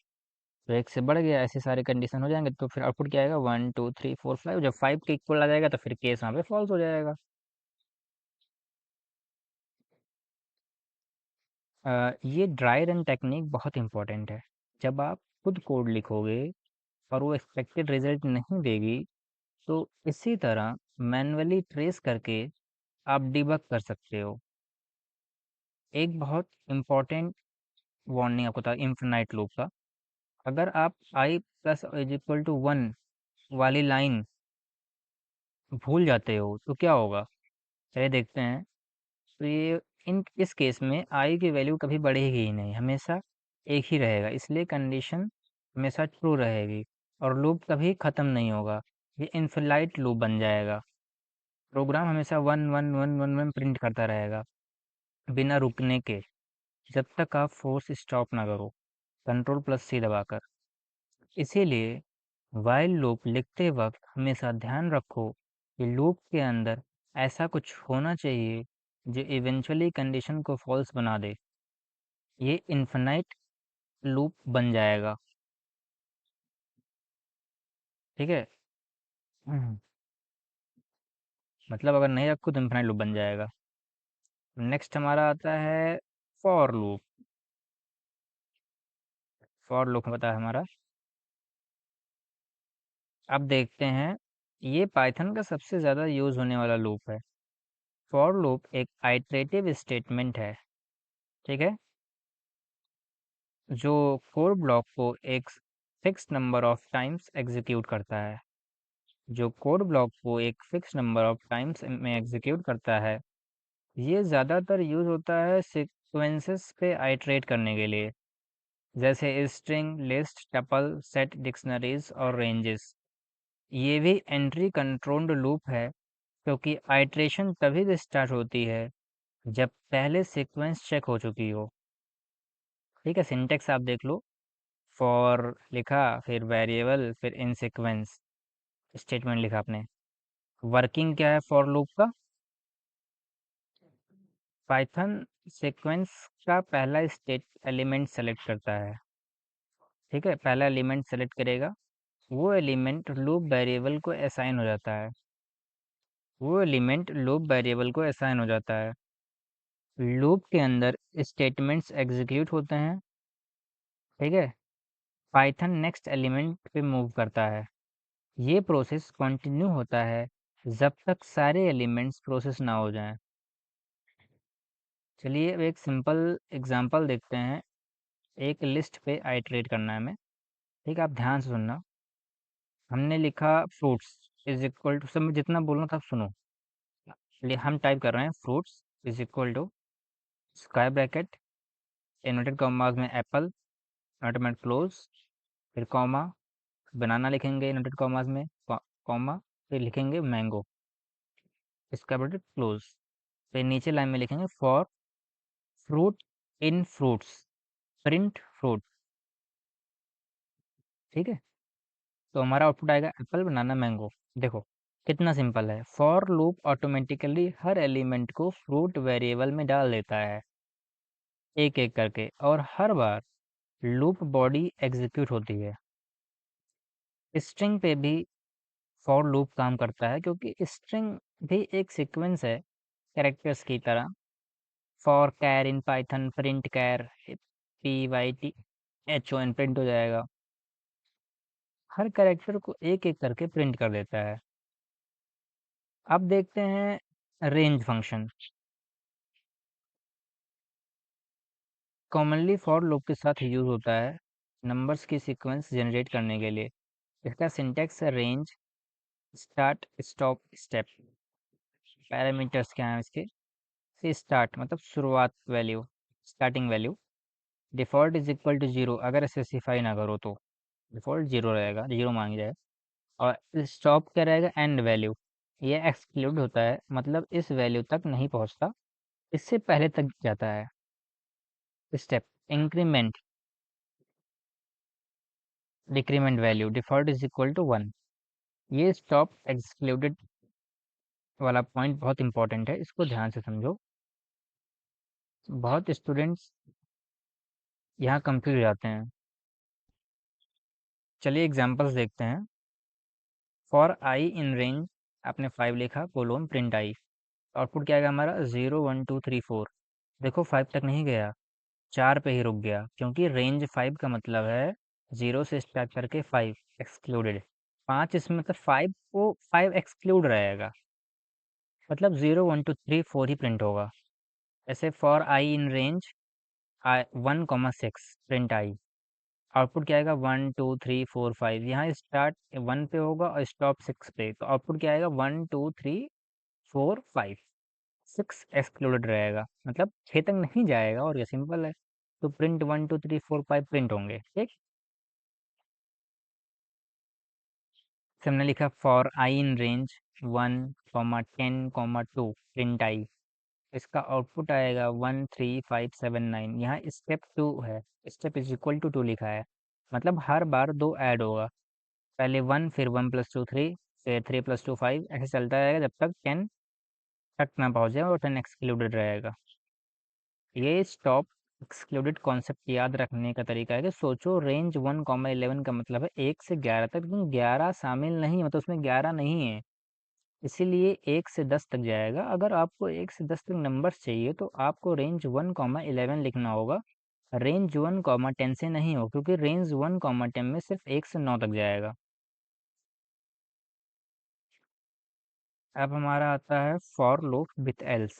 तो एक से बढ़ गया, ऐसे सारे कंडीशन हो जाएंगे, तो फिर आउटपुट क्या आएगा, 1 2 3 4 5। जब 5 के इक्वल आ जाएगा तो फिर केस वहाँ पे फॉल्स हो जाएगा। ये ड्राई रन टेक्निक बहुत इंपॉर्टेंट है। जब आप खुद कोड लिखोगे और वो एक्सपेक्टेड रिजल्ट नहीं देगी, तो इसी तरह मैन्युअली ट्रेस करके आप डिबग कर सकते हो। एक बहुत इंपॉर्टेंट वार्निंग आपको था इन्फिनाइट लूप का। अगर आप I plus is equal to one वाली लाइन भूल जाते हो तो क्या होगा? चलिए देखते हैं। तो ये इन इस केस में आई की वैल्यू कभी बढ़ेगी ही नहीं, हमेशा एक ही रहेगा, इसलिए कंडीशन हमेशा ट्रू रहेगी और लूप कभी ख़त्म नहीं होगा। ये इनफिनाइट लूप बन जाएगा। प्रोग्राम हमेशा one one one one one print करता रहेगा बिना रुकने के, जब तक आप फोर्स स्टॉप ना करो कंट्रोल प्लस सी दबाकर। इसीलिए व्हाइल लूप लिखते वक्त हमेशा ध्यान रखो कि लूप के अंदर ऐसा कुछ होना चाहिए जो इवेंचुअली कंडीशन को फॉल्स बना दे। ये इन्फिनाइट लूप बन जाएगा। ठीक है। हम्म, मतलब अगर नहीं रखो तो इन्फिनाइट लूप बन जाएगा। नेक्स्ट हमारा आता है फॉर लूप। फॉर लूप पता है हमारा। अब देखते हैं, ये पाइथन का सबसे ज़्यादा यूज़ होने वाला लूप है। फॉर लूप एक आइटरेटिव स्टेटमेंट है। ठीक है, जो कोड ब्लॉक को एक fix number of times execute करता है। जो कोड ब्लॉक को एक फिक्स नंबर ऑफ टाइम्स में एग्जीक्यूट करता है, ये ज़्यादातर यूज़ होता है सीक्वेंसेस पे आइटरेट करने के लिए, जैसे string, list, tuple, set, dictionaries और रेंजेस। ये भी एंट्री कंट्रोल्ड लूप है, क्योंकि आइटरेशन तभी भी स्टार्ट होती है जब पहले सीक्वेंस चेक हो चुकी हो। ठीक है, सिंटेक्स आप देख लो। फॉर लिखा, फिर वेरिएबल, फिर इन सीक्वेंस स्टेटमेंट लिखा आपने। वर्किंग क्या है फॉर लूप का? पाइथन सीक्वेंस का पहला स्टेट एलिमेंट सेलेक्ट करता है। ठीक है, पहला एलिमेंट सेलेक्ट करेगा, वो एलिमेंट लूप वेरिएबल को असाइन हो जाता है। लूप के अंदर स्टेटमेंट्स एग्जीक्यूट होते हैं। ठीक है, पाइथन नेक्स्ट एलिमेंट पे मूव करता है। ये प्रोसेस कंटिन्यू होता है जब तक सारे एलिमेंट्स प्रोसेस ना हो जाएं। चलिए अब एक सिंपल एग्जांपल देखते हैं। एक लिस्ट पे आइटरेट करना है हमें। ठीक है, आप ध्यान से सुनना। हमने लिखा फ्रूट्स इज इक्वल टू, सब मैं जितना बोल रहा था आप सुनो। चलिए हम टाइप कर रहे हैं fruits is equal to square bracket, inverted commas में एप्पल, इनवर्टेड में क्लोज, फिर कॉमा, बनाना लिखेंगे इनवर्टेड कॉमास में, कॉमा, फिर लिखेंगे मैंगो, स्क्वायर ब्रैकेट क्लोज। फिर नीचे लाइन में लिखेंगे for fruit in fruits, print fruit. ठीक है, तो हमारा आउटपुट आएगा एप्पल, बनाना, मैंगो। देखो कितना सिंपल है। For loop automatically her element को फ्रूट वेरिएबल में डाल देता है एक एक करके, और हर बार लूप बॉडी एग्जीक्यूट होती है। स्ट्रिंग पे भी फॉर लूप काम करता है, क्योंकि स्ट्रिंग भी एक सीक्वेंस है कैरेक्टर्स की तरह। For char in Python, print char, PYTHON print हो जाएगा। हर कैरेक्टर को एक एक करके प्रिंट कर देता है। अब देखते हैं range function. Commonly for loop के साथ यूज होता है नंबर्स की सीक्वेंस जनरेट करने के लिए। इसका सिंटेक्स है range, start, stop, step. Parameters क्या हैं इसके? से स्टार्ट मतलब शुरुआत value, starting value. Default is equal to zero, अगर स्पेसिफाई ना करो तो डिफ़ॉल्ट जीरो रहेगा, जीरो मांग जाए। और स्टॉप क्या रहेगा? And value. ये एक्सक्लूड होता है, मतलब इस वैल्यू तक नहीं पहुंचता, इससे पहले तक जाता है। Step, increment, decrement value, default is equal to one. ये स्टॉप एक्सक्लूडेड वाला पॉइंट बहुत इंपॉर्टेंट है, इसको ध्यान से समझो। बहुत स्टूडेंट्स यहाँ कंफ्यूज हो जाते हैं। चलिए एग्जांपल्स देखते हैं। फॉर आई इन रेंज, आपने 5 लिखा, कोलोन प्रिंट आई। आउटपुट क्या आएगा हमारा? 0 1 2 3 4। देखो 5 तक नहीं गया, 4 पे ही रुक गया, क्योंकि रेंज 5 का मतलब है 0 से स्टार्ट करके 5 एक्सक्लूडेड। 5 इसमें मतलब 5 को 5 एक्सक्लूड रहेगा, मतलब 0 1 2 3 4 ही प्रिंट होगा। ऐसे for I in range 1 6 print I, output क्या आएगा 1 2 3 4 5, यहाँ स्टार्ट 1 पे होगा और स्टॉप 6 पे, तो आउटपुट क्या आएगा 1 2 3 4 5, 6 एक्सक्लूडेड रहेगा, मतलब 6 तक नहीं जाएगा, और ये सिंपल है। तो प्रिंट 1 2 3 4 5 प्रिंट होंगे, ठीक। फिर हमने लिखा for I in range 1 10 2 print I, इसका आउटपुट आएगा 1 3 5 7 9, यहाँ स्टेप 2 है, स्टेप इज इक्वल टू 2 लिखा है, मतलब हर बार 2 ऐड होगा, पहले 1 फिर 1 + 2 3, फिर 3 + 2 5, ऐसे चलता रहेगा जब तक 10 तक ना पहुँच जाए और 10 एक्सक्लूडेड रहेगा। ये स्टॉप एक्सक्लूडेड कॉन्सेप्ट याद रखने का तरीका है कि सोचो रेंज 1 11 का मतलब है 1 से 11 तक, लेकिन 11 शामिल नहीं, मतलब उसमें 11 नहीं है, इसीलिए 1 से 10 तक जाएगा। अगर आपको 1 से 10 तक नंबर्स चाहिए तो आपको रेंज 1 11 लिखना होगा, रेंज 1 10 से नहीं हो, क्योंकि रेंज 1 10 में सिर्फ 1 से 9 तक जाएगा। अब हमारा आता है फॉर लूप विथ एल्स।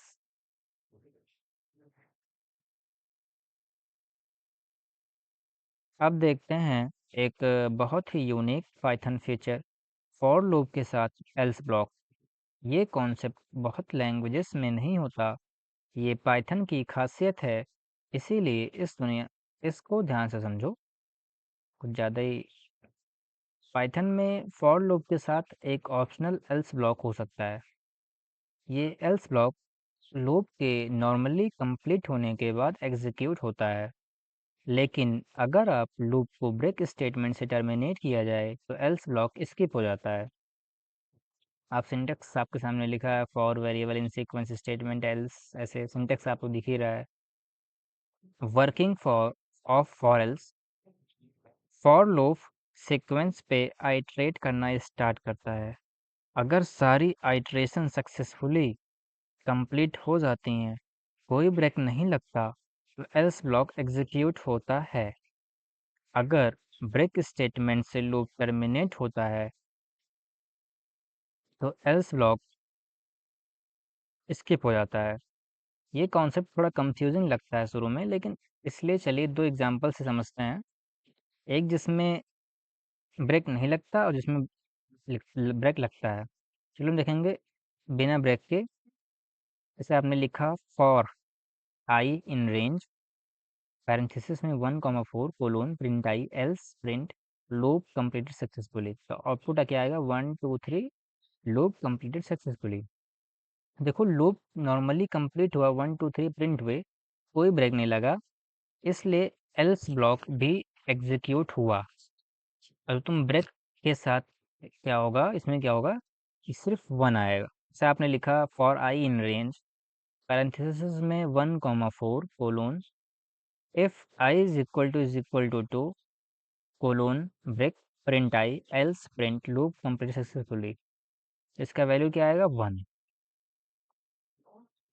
अब देखते हैं एक बहुत ही unique Python feature, for loop के साथ एल्स ब्लॉक। ये कॉन्सेप्ट बहुत लैंग्वेजेस में नहीं होता, ये पाइथन की खासियत है, इसीलिए इसको ध्यान से समझो, कुछ ज़्यादा ही। पाइथन में फॉर लूप के साथ एक ऑप्शनल एल्स ब्लॉक हो सकता है। ये एल्स ब्लॉक लूप के नॉर्मली कंप्लीट होने के बाद एग्जीक्यूट होता है, लेकिन अगर आप लूप को ब्रेक स्टेटमेंट से टर्मिनेट किया जाए तो एल्स ब्लॉक स्किप हो जाता है। आप सिंटेक्स आपके सामने लिखा है for variable in sequence statement else, ऐसे सिंटेक्स आपको दिख ही रहा है। Working for else, for loop sequence पे आइटरेट करना स्टार्ट करता है, अगर सारी आइटरेशन सक्सेसफुली कंप्लीट हो जाती हैं, कोई ब्रेक नहीं लगता, तो एल्स ब्लॉक एग्जीक्यूट होता है। अगर ब्रेक स्टेटमेंट से लूप टर्मिनेट होता है तो एल्स ब्लॉक स्किप हो जाता है। ये कॉन्सेप्ट थोड़ा कंफ्यूजिंग लगता है शुरू में, लेकिन इसलिए चलिए दो एग्जांपल से समझते हैं। एक जिसमें ब्रेक नहीं लगता और जिसमें ब्रेक लगता है। चलो हम देखेंगे बिना ब्रेक के। जैसे आपने लिखा for I in range parenthesis में 1 4 प्रिंट आई else print loop completed successfully, तो आउटपुट क्या आएगा 1 2 3 लूप कंप्लीटेड सक्सेसफुली। देखो लूप नॉर्मली कंप्लीट हुआ, 1 2 3 प्रिंट हुए, कोई ब्रेक नहीं लगा, इसलिए एल्स ब्लॉक भी एग्जीक्यूट हुआ। और तुम ब्रेक के साथ क्या होगा, इसमें क्या होगा कि सिर्फ 1 आएगा। जैसे आपने लिखा for I in range parenthesis में 1 4 if i is equal to 2 colon break print I else print loop complete successfully, इसका वैल्यू क्या आएगा 1।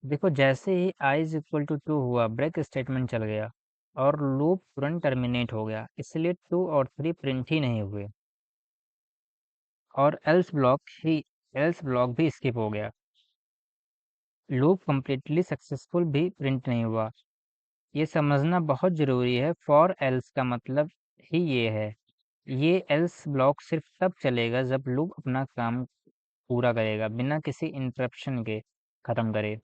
देखो जैसे ही आई इज इक्वल टू 2 हुआ, ब्रेक स्टेटमेंट चल गया और लूप तुरंत टर्मिनेट हो गया, इसलिए 2 और 3 प्रिंट ही नहीं हुए, और एल्स ब्लॉक भी स्किप हो गया। लूप कम्प्लीटली सक्सेसफुल भी प्रिंट नहीं हुआ। ये समझना बहुत ज़रूरी है, फॉर एल्स का मतलब ही ये है। ये एल्स ब्लॉक सिर्फ तब चलेगा जब लूप अपना काम पूरा करेगा बिना किसी इंटरप्शन के ख़त्म करे।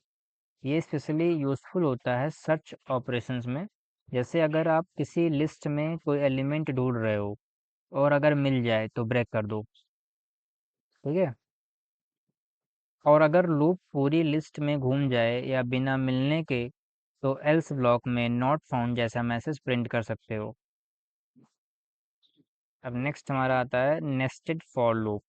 ये स्पेशली यूज़फुल होता है सर्च ऑपरेशंस में, जैसे अगर आप किसी लिस्ट में कोई एलिमेंट ढूंढ रहे हो और अगर मिल जाए तो ब्रेक कर दो, ठीक है। और अगर लूप पूरी लिस्ट में घूम जाए या बिना मिलने के, तो एल्स ब्लॉक में नॉट फाउंड जैसा मैसेज प्रिंट कर सकते हो। अब नेक्स्ट हमारा आता है नेस्टेड फॉर लूप।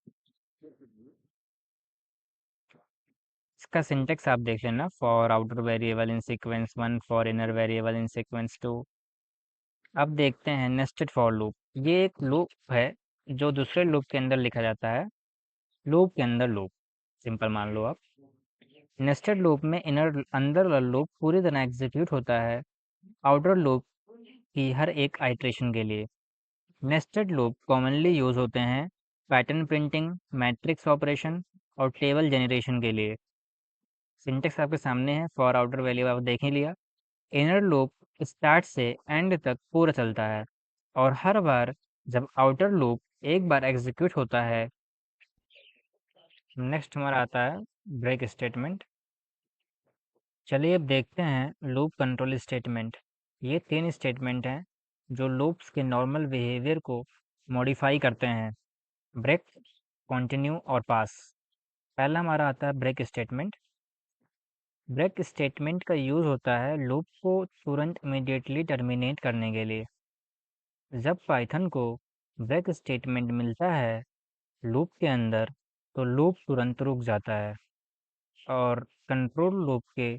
इसका सिंटेक्स आप देख लेना, for outer variable in sequence 1 for inner variable in sequence 2। अब देखते हैं नेस्टेड फॉर लूप। ये एक लूप है जो दूसरे लूप के अंदर लिखा जाता है, लूप के अंदर लूप, सिंपल मान लो आप। नेस्टेड लूप में इनर अंदर वाला लूप पूरी तरह एग्जीक्यूट होता है आउटर लूप की हर एक आइट्रेशन के लिए। नेस्टेड लूप कॉमनली यूज होते हैं पैटर्न प्रिंटिंग, मैट्रिक्स ऑपरेशन और टेबल जनरेशन के लिए। सिंटेक्स आपके सामने है, फॉर आउटर वैल्यू आप देख ही लिया। इनर लूप स्टार्ट से एंड तक पूरा चलता है, और हर बार जब आउटर लूप एक बार एग्जीक्यूट होता है, नेक्स्ट हमारा आता है ब्रेक स्टेटमेंट। चलिए अब देखते हैं लूप कंट्रोल स्टेटमेंट। ये 3 स्टेटमेंट हैं जो लूप्स के नॉर्मल बिहेवियर को मॉडिफाई करते हैं: ब्रेक, कंटिन्यू और पास। पहला हमारा आता है ब्रेक स्टेटमेंट। ब्रेक स्टेटमेंट का यूज़ होता है लूप को तुरंत इमीडिएटली टर्मिनेट करने के लिए। जब पाइथन को ब्रेक स्टेटमेंट मिलता है लूप के अंदर, तो लूप तुरंत रुक जाता है और कंट्रोल लूप के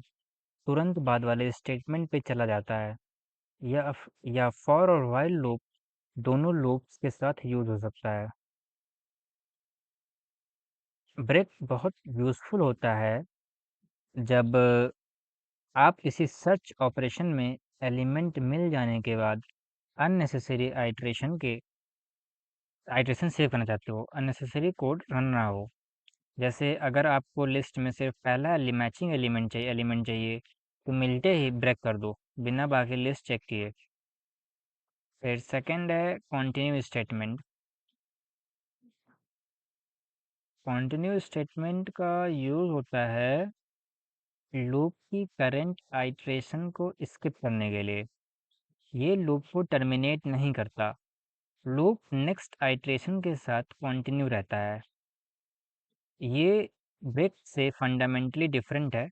तुरंत बाद वाले स्टेटमेंट पे चला जाता है। या फॉर और व्हाइल लूप दोनों लूप्स के साथ यूज हो सकता है। ब्रेक बहुत यूज़फुल होता है जब आप किसी सर्च ऑपरेशन में एलिमेंट मिल जाने के बाद अननेसेसरी आइट्रेशन सेव करना चाहते हो, अननेसेसरी कोड रन ना हो। जैसे अगर आपको लिस्ट में सिर्फ पहला मैचिंग एलिमेंट चाहिए तो मिलते ही ब्रेक कर दो बिना बाकी लिस्ट चेक किए। फिर सेकंड है कंटिन्यू स्टेटमेंट। कंटिन्यू स्टेटमेंट का यूज़ होता है लूप की करंट आइट्रेशन को स्किप करने के लिए। ये लूप को टर्मिनेट नहीं करता, लूप नेक्स्ट आइट्रेशन के साथ कंटिन्यू रहता है। ये ब्रेक से फंडामेंटली डिफरेंट है।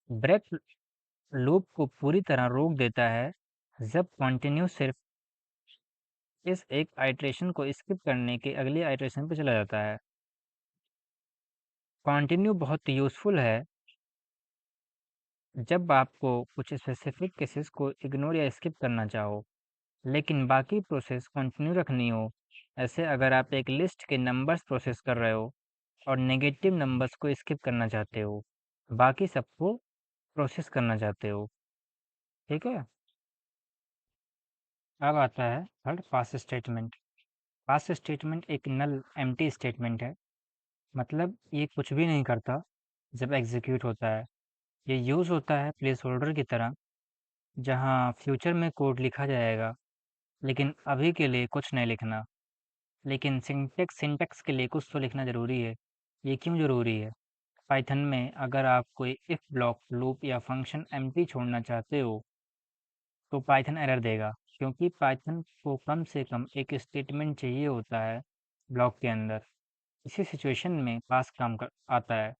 ब्रेक लूप को पूरी तरह रोक देता है, जब कंटिन्यू सिर्फ इस एक आइट्रेशन को स्किप करने के अगले आइट्रेशन पे चला जाता है। कंटिन्यू बहुत यूज़फुल है जब आपको कुछ स्पेसिफिक केसेस को इग्नोर या स्किप करना चाहो, लेकिन बाकी प्रोसेस कंटिन्यू रखनी हो। ऐसे अगर आप एक लिस्ट के नंबर्स प्रोसेस कर रहे हो और नेगेटिव नंबर्स को स्किप करना चाहते हो, बाकी सबको प्रोसेस करना चाहते हो। ठीक है। अब आता है थर्ड पास स्टेटमेंट। पास स्टेटमेंट एक नल एम्प्टी स्टेटमेंट है, मतलब ये कुछ भी नहीं करता जब एग्जीक्यूट होता है। ये यूज़ होता है प्लेस होल्डर की तरह, जहाँ फ्यूचर में कोड लिखा जाएगा, लेकिन अभी के लिए कुछ नहीं लिखना। लेकिन सिंटेक्स सिंटेक्स के लिए कुछ तो लिखना ज़रूरी है। ये क्यों ज़रूरी है? पाइथन में अगर आप कोई इफ़ ब्लॉक, लूप या फंक्शन एम्प्टी छोड़ना चाहते हो, तो पाइथन एरर देगा, क्योंकि पाइथन को कम से कम एक स्टेटमेंट चाहिए होता है ब्लॉक के अंदर। इसी सिचुएशन में पास काम कर आता है।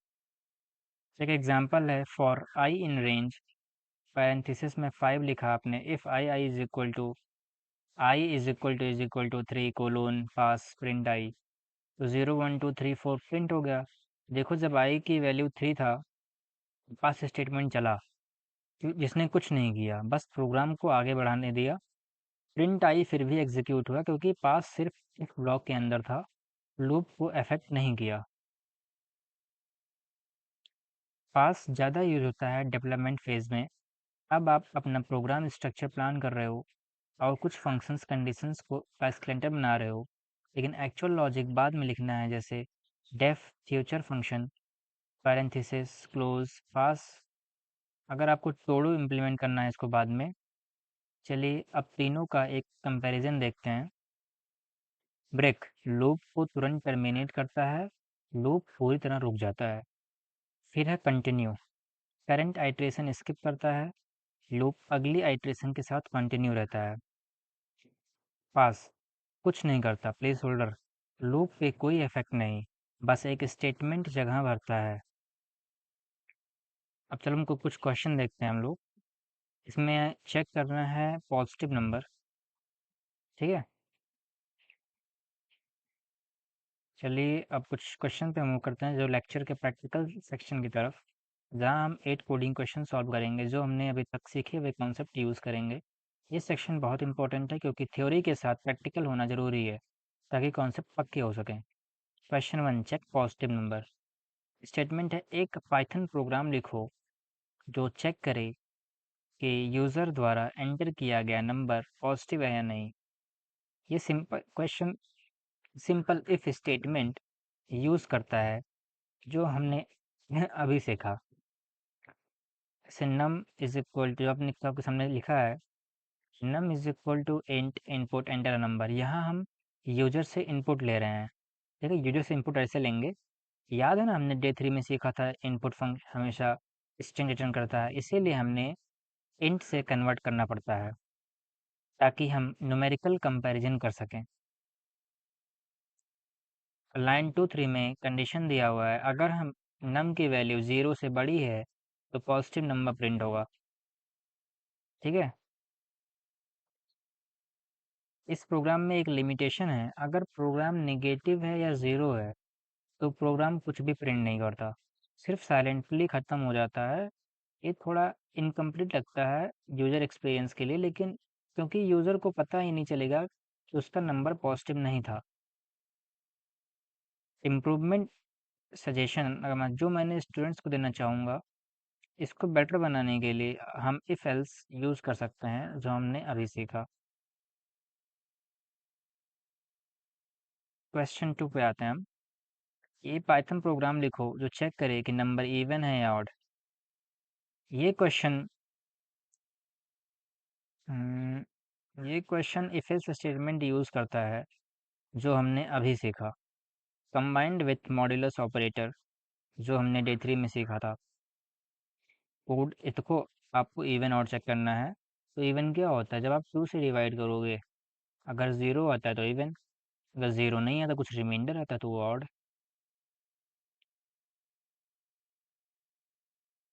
एक एग्जांपल है for I in range, parenthesis में 5 लिखा आपने, if I is equal to 3 colon pass print I, तो 0 1 2 3 4 प्रिंट हो गया। देखो जब आई की वैल्यू 3 था, पास स्टेटमेंट चला, जिसने कुछ नहीं किया, बस प्रोग्राम को आगे बढ़ाने दिया। प्रिंट आई फिर भी एग्जीक्यूट हुआ क्योंकि पास सिर्फ एक ब्लॉक के अंदर था, लूप को अफेक्ट नहीं किया। पास ज़्यादा यूज होता है डेवलपमेंट फेज में। अब आप अपना प्रोग्राम स्ट्रक्चर प्लान कर रहे हो और कुछ फंक्शंस कंडीशंस को का स्केलेटन बना रहे हो, लेकिन एक्चुअल लॉजिक बाद में लिखना है, जैसे def future function, parenthesis close pass. अगर आपको तोड़ो इम्प्लीमेंट करना है इसको बाद में। चलिए अब तीनों का एक कंपैरिजन देखते हैं। ब्रेक लूप को तुरंत टर्मिनेट करता है, लूप पूरी तरह रुक जाता है। फिर है कंटिन्यू, करंट आइट्रेशन स्किप करता है, लूप अगली आइट्रेशन के साथ कंटिन्यू रहता है। पास कुछ नहीं करता, प्लेस होल्डर, लूप पे कोई इफेक्ट नहीं, बस एक स्टेटमेंट जगह भरता है। अब चलो हमको कुछ क्वेश्चन देखते हैं हम लोग। इसमें चेक करना है पॉजिटिव नंबर। ठीक है। चलिए अब कुछ क्वेश्चन पे मूव करते हैं जो लेक्चर के प्रैक्टिकल सेक्शन की तरफ, जहाँ हम 8 कोडिंग क्वेश्चन सॉल्व करेंगे। जो हमने अभी तक सीखे हुए कॉन्सेप्ट यूज़ करेंगे। ये सेक्शन बहुत इंपॉर्टेंट है क्योंकि थ्योरी के साथ प्रैक्टिकल होना ज़रूरी है, ताकि कॉन्सेप्ट पक्के हो सकें। Question 1, check positive number. Statement है, एक पाइथन प्रोग्राम लिखो जो चेक करे कि यूज़र द्वारा एंटर किया गया नंबर पॉजिटिव है या नहीं। ये सिंपल इफ स्टेटमेंट यूज़ करता है जो हमने अभी सीखा। जैसे नम इज इक्वल टू, आपने आपके सामने लिखा है num is equal to int input enter number. यहाँ हम यूजर से इनपुट ले रहे हैं। ठीक है, यूजर से इनपुट ऐसे लेंगे। याद है ना, हमने डे 3 में सीखा था इनपुट फंक्शन हमेशा स्ट्रिंग रिटर्न करता है, इसीलिए हमने इंट से कन्वर्ट करना पड़ता है ताकि हम न्यूमेरिकल कंपैरिजन कर सकें। लाइन 2-3 में कंडीशन दिया हुआ है, अगर हम नम की वैल्यू 0 से बड़ी है तो पॉजिटिव नंबर प्रिंट होगा। ठीक है, इस प्रोग्राम में एक लिमिटेशन है, अगर प्रोग्राम नेगेटिव है या ज़ीरो है तो प्रोग्राम कुछ भी प्रिंट नहीं करता, सिर्फ साइलेंटली ख़त्म हो जाता है। ये थोड़ा इनकम्प्लीट लगता है यूज़र एक्सपीरियंस के लिए, लेकिन क्योंकि यूज़र को पता ही नहीं चलेगा कि उसका नंबर पॉजिटिव नहीं था। इम्प्रूवमेंट सजेशन जो मैंने स्टूडेंट्स को देना चाहूँगा, इसको बेटर बनाने के लिए हम इफ एल्स यूज़ कर सकते हैं जो हमने अभी सीखा। क्वेश्चन 2 पे आते हैं हम। ये पाइथन प्रोग्राम लिखो जो चेक करे कि नंबर इवन है या ऑड। ये क्वेश्चन ये question if else statement use करता है जो हमने अभी सीखा, कंबाइंड विथ मॉड्यूलस ऑपरेटर जो हमने डे 3 में सीखा था। कोड इसको आपको इवन ऑड चेक करना है। तो इवन क्या होता है, जब आप 2 से डिवाइड करोगे, अगर 0 आता है तो इवन, अगर 0 नहीं आता, कुछ रिमाइंडर आता है तो वो ऑड।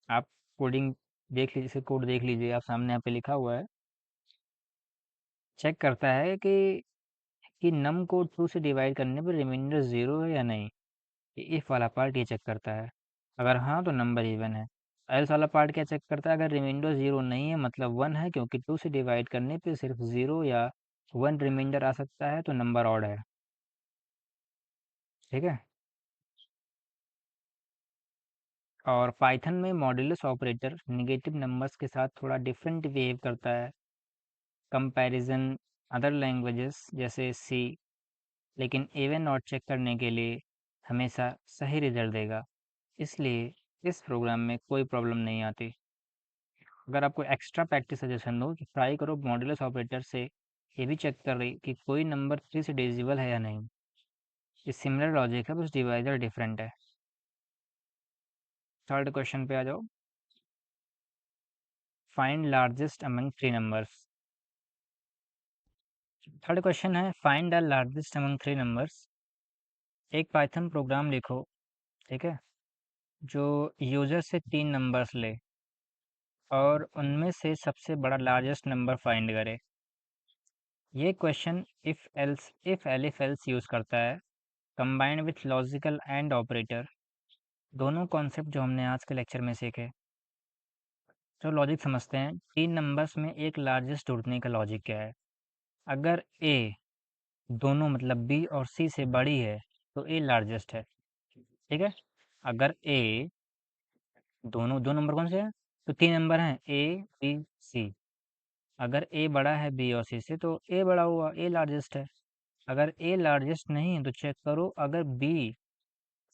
आप कोडिंग देख लीजिए, इसे कोड देख लीजिए, आप सामने यहाँ पे लिखा हुआ है। चेक करता है कि नम को 2 से डिवाइड करने पर रिमाइंडर 0 है या नहीं। ये इफ वाला पार्ट ये चेक करता है। अगर हाँ तो नंबर इवन है। एल्स वाला पार्ट क्या चेक करता है, अगर रिमाइंडर 0 नहीं है मतलब 1 है, क्योंकि 2 से डिवाइड करने पे सिर्फ 0 या 1 रिमाइंडर आ सकता है, तो नंबर ऑड है। ठीक है, और पाइथन में मॉड्यूलस ऑपरेटर नेगेटिव नंबर्स के साथ थोड़ा डिफरेंट बिहेव करता है कंपैरिजन अदर लैंग्वेजेस जैसे सी, लेकिन इवन ऑड चेक करने के लिए हमेशा सही रिजल्ट देगा। इसलिए इस प्रोग्राम में कोई प्रॉब्लम नहीं आती। अगर आपको एक्स्ट्रा प्रैक्टिस सजेशन दो तो ट्राई करो मॉड्यूलस ऑपरेटर से ये भी चेक कर रही कि कोई नंबर 3 से डिविजिबल है या नहीं। ये सिमिलर लॉजिक है, बस डिवाइजर डिफरेंट है। थर्ड क्वेश्चन पे आ जाओ। Find largest among three numbers. Third question है find the largest among three numbers. एक पाइथन प्रोग्राम लिखो, ठीक है, जो यूजर से 3 नंबर्स ले और उनमें से सबसे बड़ा लार्जेस्ट नंबर फाइंड करे। ये क्वेश्चन इफ एल्स यूज करता है, combined with logical and operator, दोनों कॉन्सेप्ट जो हमने आज के लेक्चर में सीखे। तो लॉजिक समझते हैं। 3 नंबर्स में एक लार्जेस्ट ढूंढने का लॉजिक क्या है। अगर ए दोनों मतलब बी और सी से बड़ी है तो ए लार्जेस्ट है। ठीक है, अगर ए दोनों दो नंबर कौन से हैं, तो 3 नंबर हैं ए बी सी। अगर ए बड़ा है बी और सी से तो ए बड़ा हुआ, ए लार्जेस्ट है। अगर ए लार्जेस्ट नहीं है तो चेक करो, अगर बी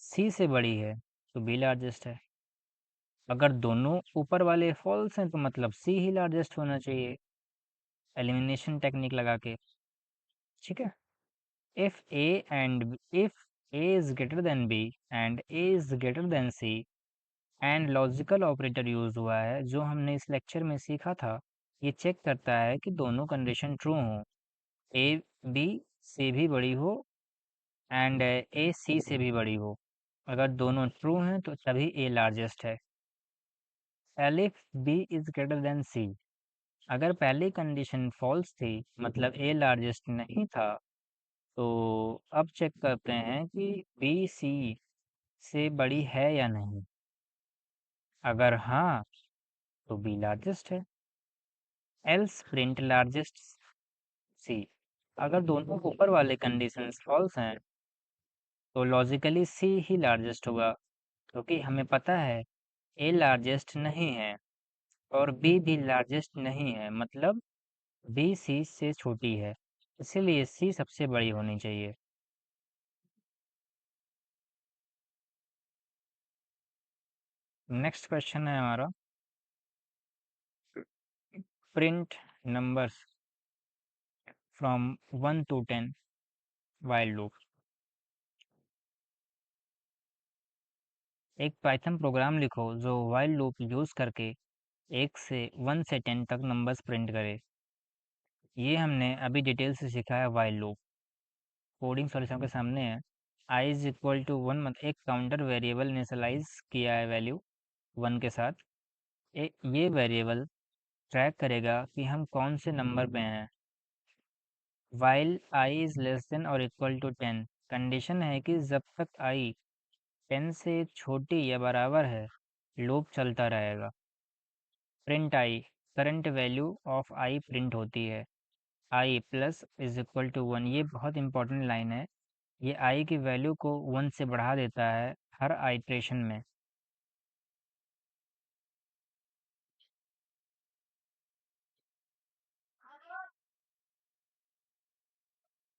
सी से बड़ी है तो बी लार्जेस्ट है। अगर दोनों ऊपर वाले फॉल्स हैं तो मतलब सी ही लार्जेस्ट होना चाहिए, एलिमिनेशन टेक्निक लगा के। ठीक है, if a and if a is greater than b and a is greater than c and logical operator use हुआ है जो हमने इस लेक्चर में सीखा था। ये चेक करता है कि दोनों कंडीशन ट्रू हो, ए बी से भी बड़ी हो एंड ए सी से भी बड़ी हो। अगर दोनों ट्रू हैं तो तभी ए लार्जेस्ट है। Elif B is greater than C, अगर पहली कंडीशन फॉल्स थी मतलब ए लार्जेस्ट नहीं था, तो अब चेक करते हैं कि बी सी से बड़ी है या नहीं। अगर हाँ तो बी लार्जेस्ट है। एल्स प्रिंट लार्जेस्ट सी, अगर दोनों ऊपर वाले कंडीशंस फॉल्स हैं तो लॉजिकली सी ही लार्जेस्ट होगा, क्योंकि हमें पता है ए लार्जेस्ट नहीं है और बी भी लार्जेस्ट नहीं है, मतलब बी सी से छोटी है, इसीलिए सी सबसे बड़ी होनी चाहिए। नेक्स्ट क्वेश्चन है हमारा, print numbers from 1 to 10 while loop. एक पाइथन प्रोग्राम लिखो जो while लूप यूज करके 1 से 10 तक नंबर्स प्रिंट करे। ये हमने अभी डिटेल से सीखा है while लूप। कोडिंग सॉल्यूशन के सामने है। i इज इक्वल टू 1 मतलब एक काउंटर वेरिएबल इनिशियलाइज किया है वैल्यू 1 के साथ। ये वेरिएबल ट्रैक करेगा कि हम कौन से नंबर पे हैं। while i is less than और इक्वल टू 10 कंडीशन है कि जब तक i 10 से छोटी या बराबर है लूप चलता रहेगा। Print i current value of i print होती है। i plus is equal to 1 ये बहुत इंपॉर्टेंट लाइन है। ये i की वैल्यू को 1 से बढ़ा देता है हर आइट्रेशन में।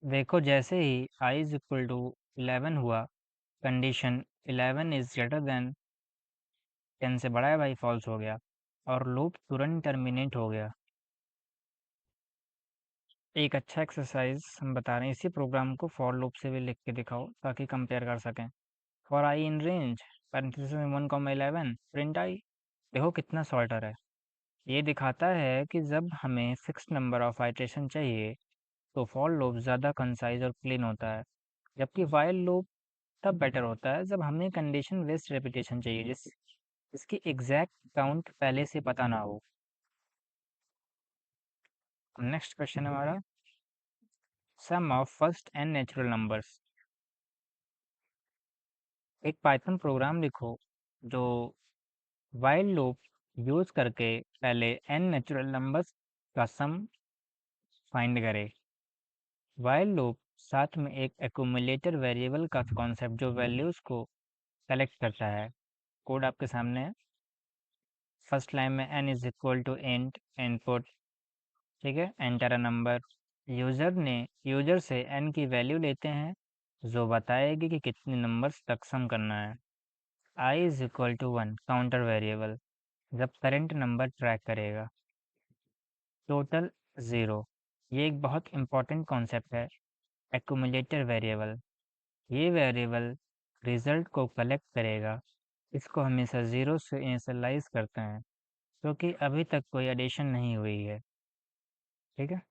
देखो जैसे ही i इज इक्वल टू 11 हुआ कंडीशन 11 इज ग्रेटर देन 10 से बड़ा है भाई फॉल्स हो गया और लूप तुरंत टर्मिनेट हो गया। एक अच्छा एक्सरसाइज हम बता रहे हैं इसी प्रोग्राम को फॉर लूप से भी लिख के दिखाओ ताकि कंपेयर कर सकें। For I in range parenthesis में 1,11 प्रिंट आई। देखो कितना शॉर्टर है। ये दिखाता है कि जब हमें फिक्स्ड नंबर ऑफ आइट्रेशन चाहिए तो फॉर लूप ज़्यादा कंसाइज और क्लीन होता है, जबकि वाइल लूप तब बेटर होता है जब हमें कंडीशन बेस्ड रेपिटेशन चाहिए जिसकी एग्जैक्ट काउंट पहले से पता ना हो। नेक्स्ट क्वेश्चन है हमारा sum of first N natural numbers. एक पाइथन प्रोग्राम लिखो जो वाइल लूप यूज करके पहले एन नेचुरल नंबर्स का सम फाइंड करे। वाइल लूप साथ में एक एक्यूमुलेटर वेरिएबल का कॉन्सेप्ट जो वैल्यूज को कलेक्ट करता है। कोड आपके सामने है। फर्स्ट लाइन में n is equal to int input, ठीक है, एंटर अ नंबर। यूजर से n की वैल्यू लेते हैं जो बताएगी कि कितने नंबर्स तक सम करना है। i is equal to 1 counter variable जब करंट नंबर ट्रैक करेगा। टोटल 0 ये एक बहुत इंपॉर्टेंट कॉन्सेप्ट है। एक्यूमुलेटर वेरिएबल ये वेरिएबल रिजल्ट को कलेक्ट करेगा। इसको हमेशा 0 से इनिशियलाइज करते हैं क्योंकि अभी तक कोई एडिशन नहीं हुई है, ठीक है।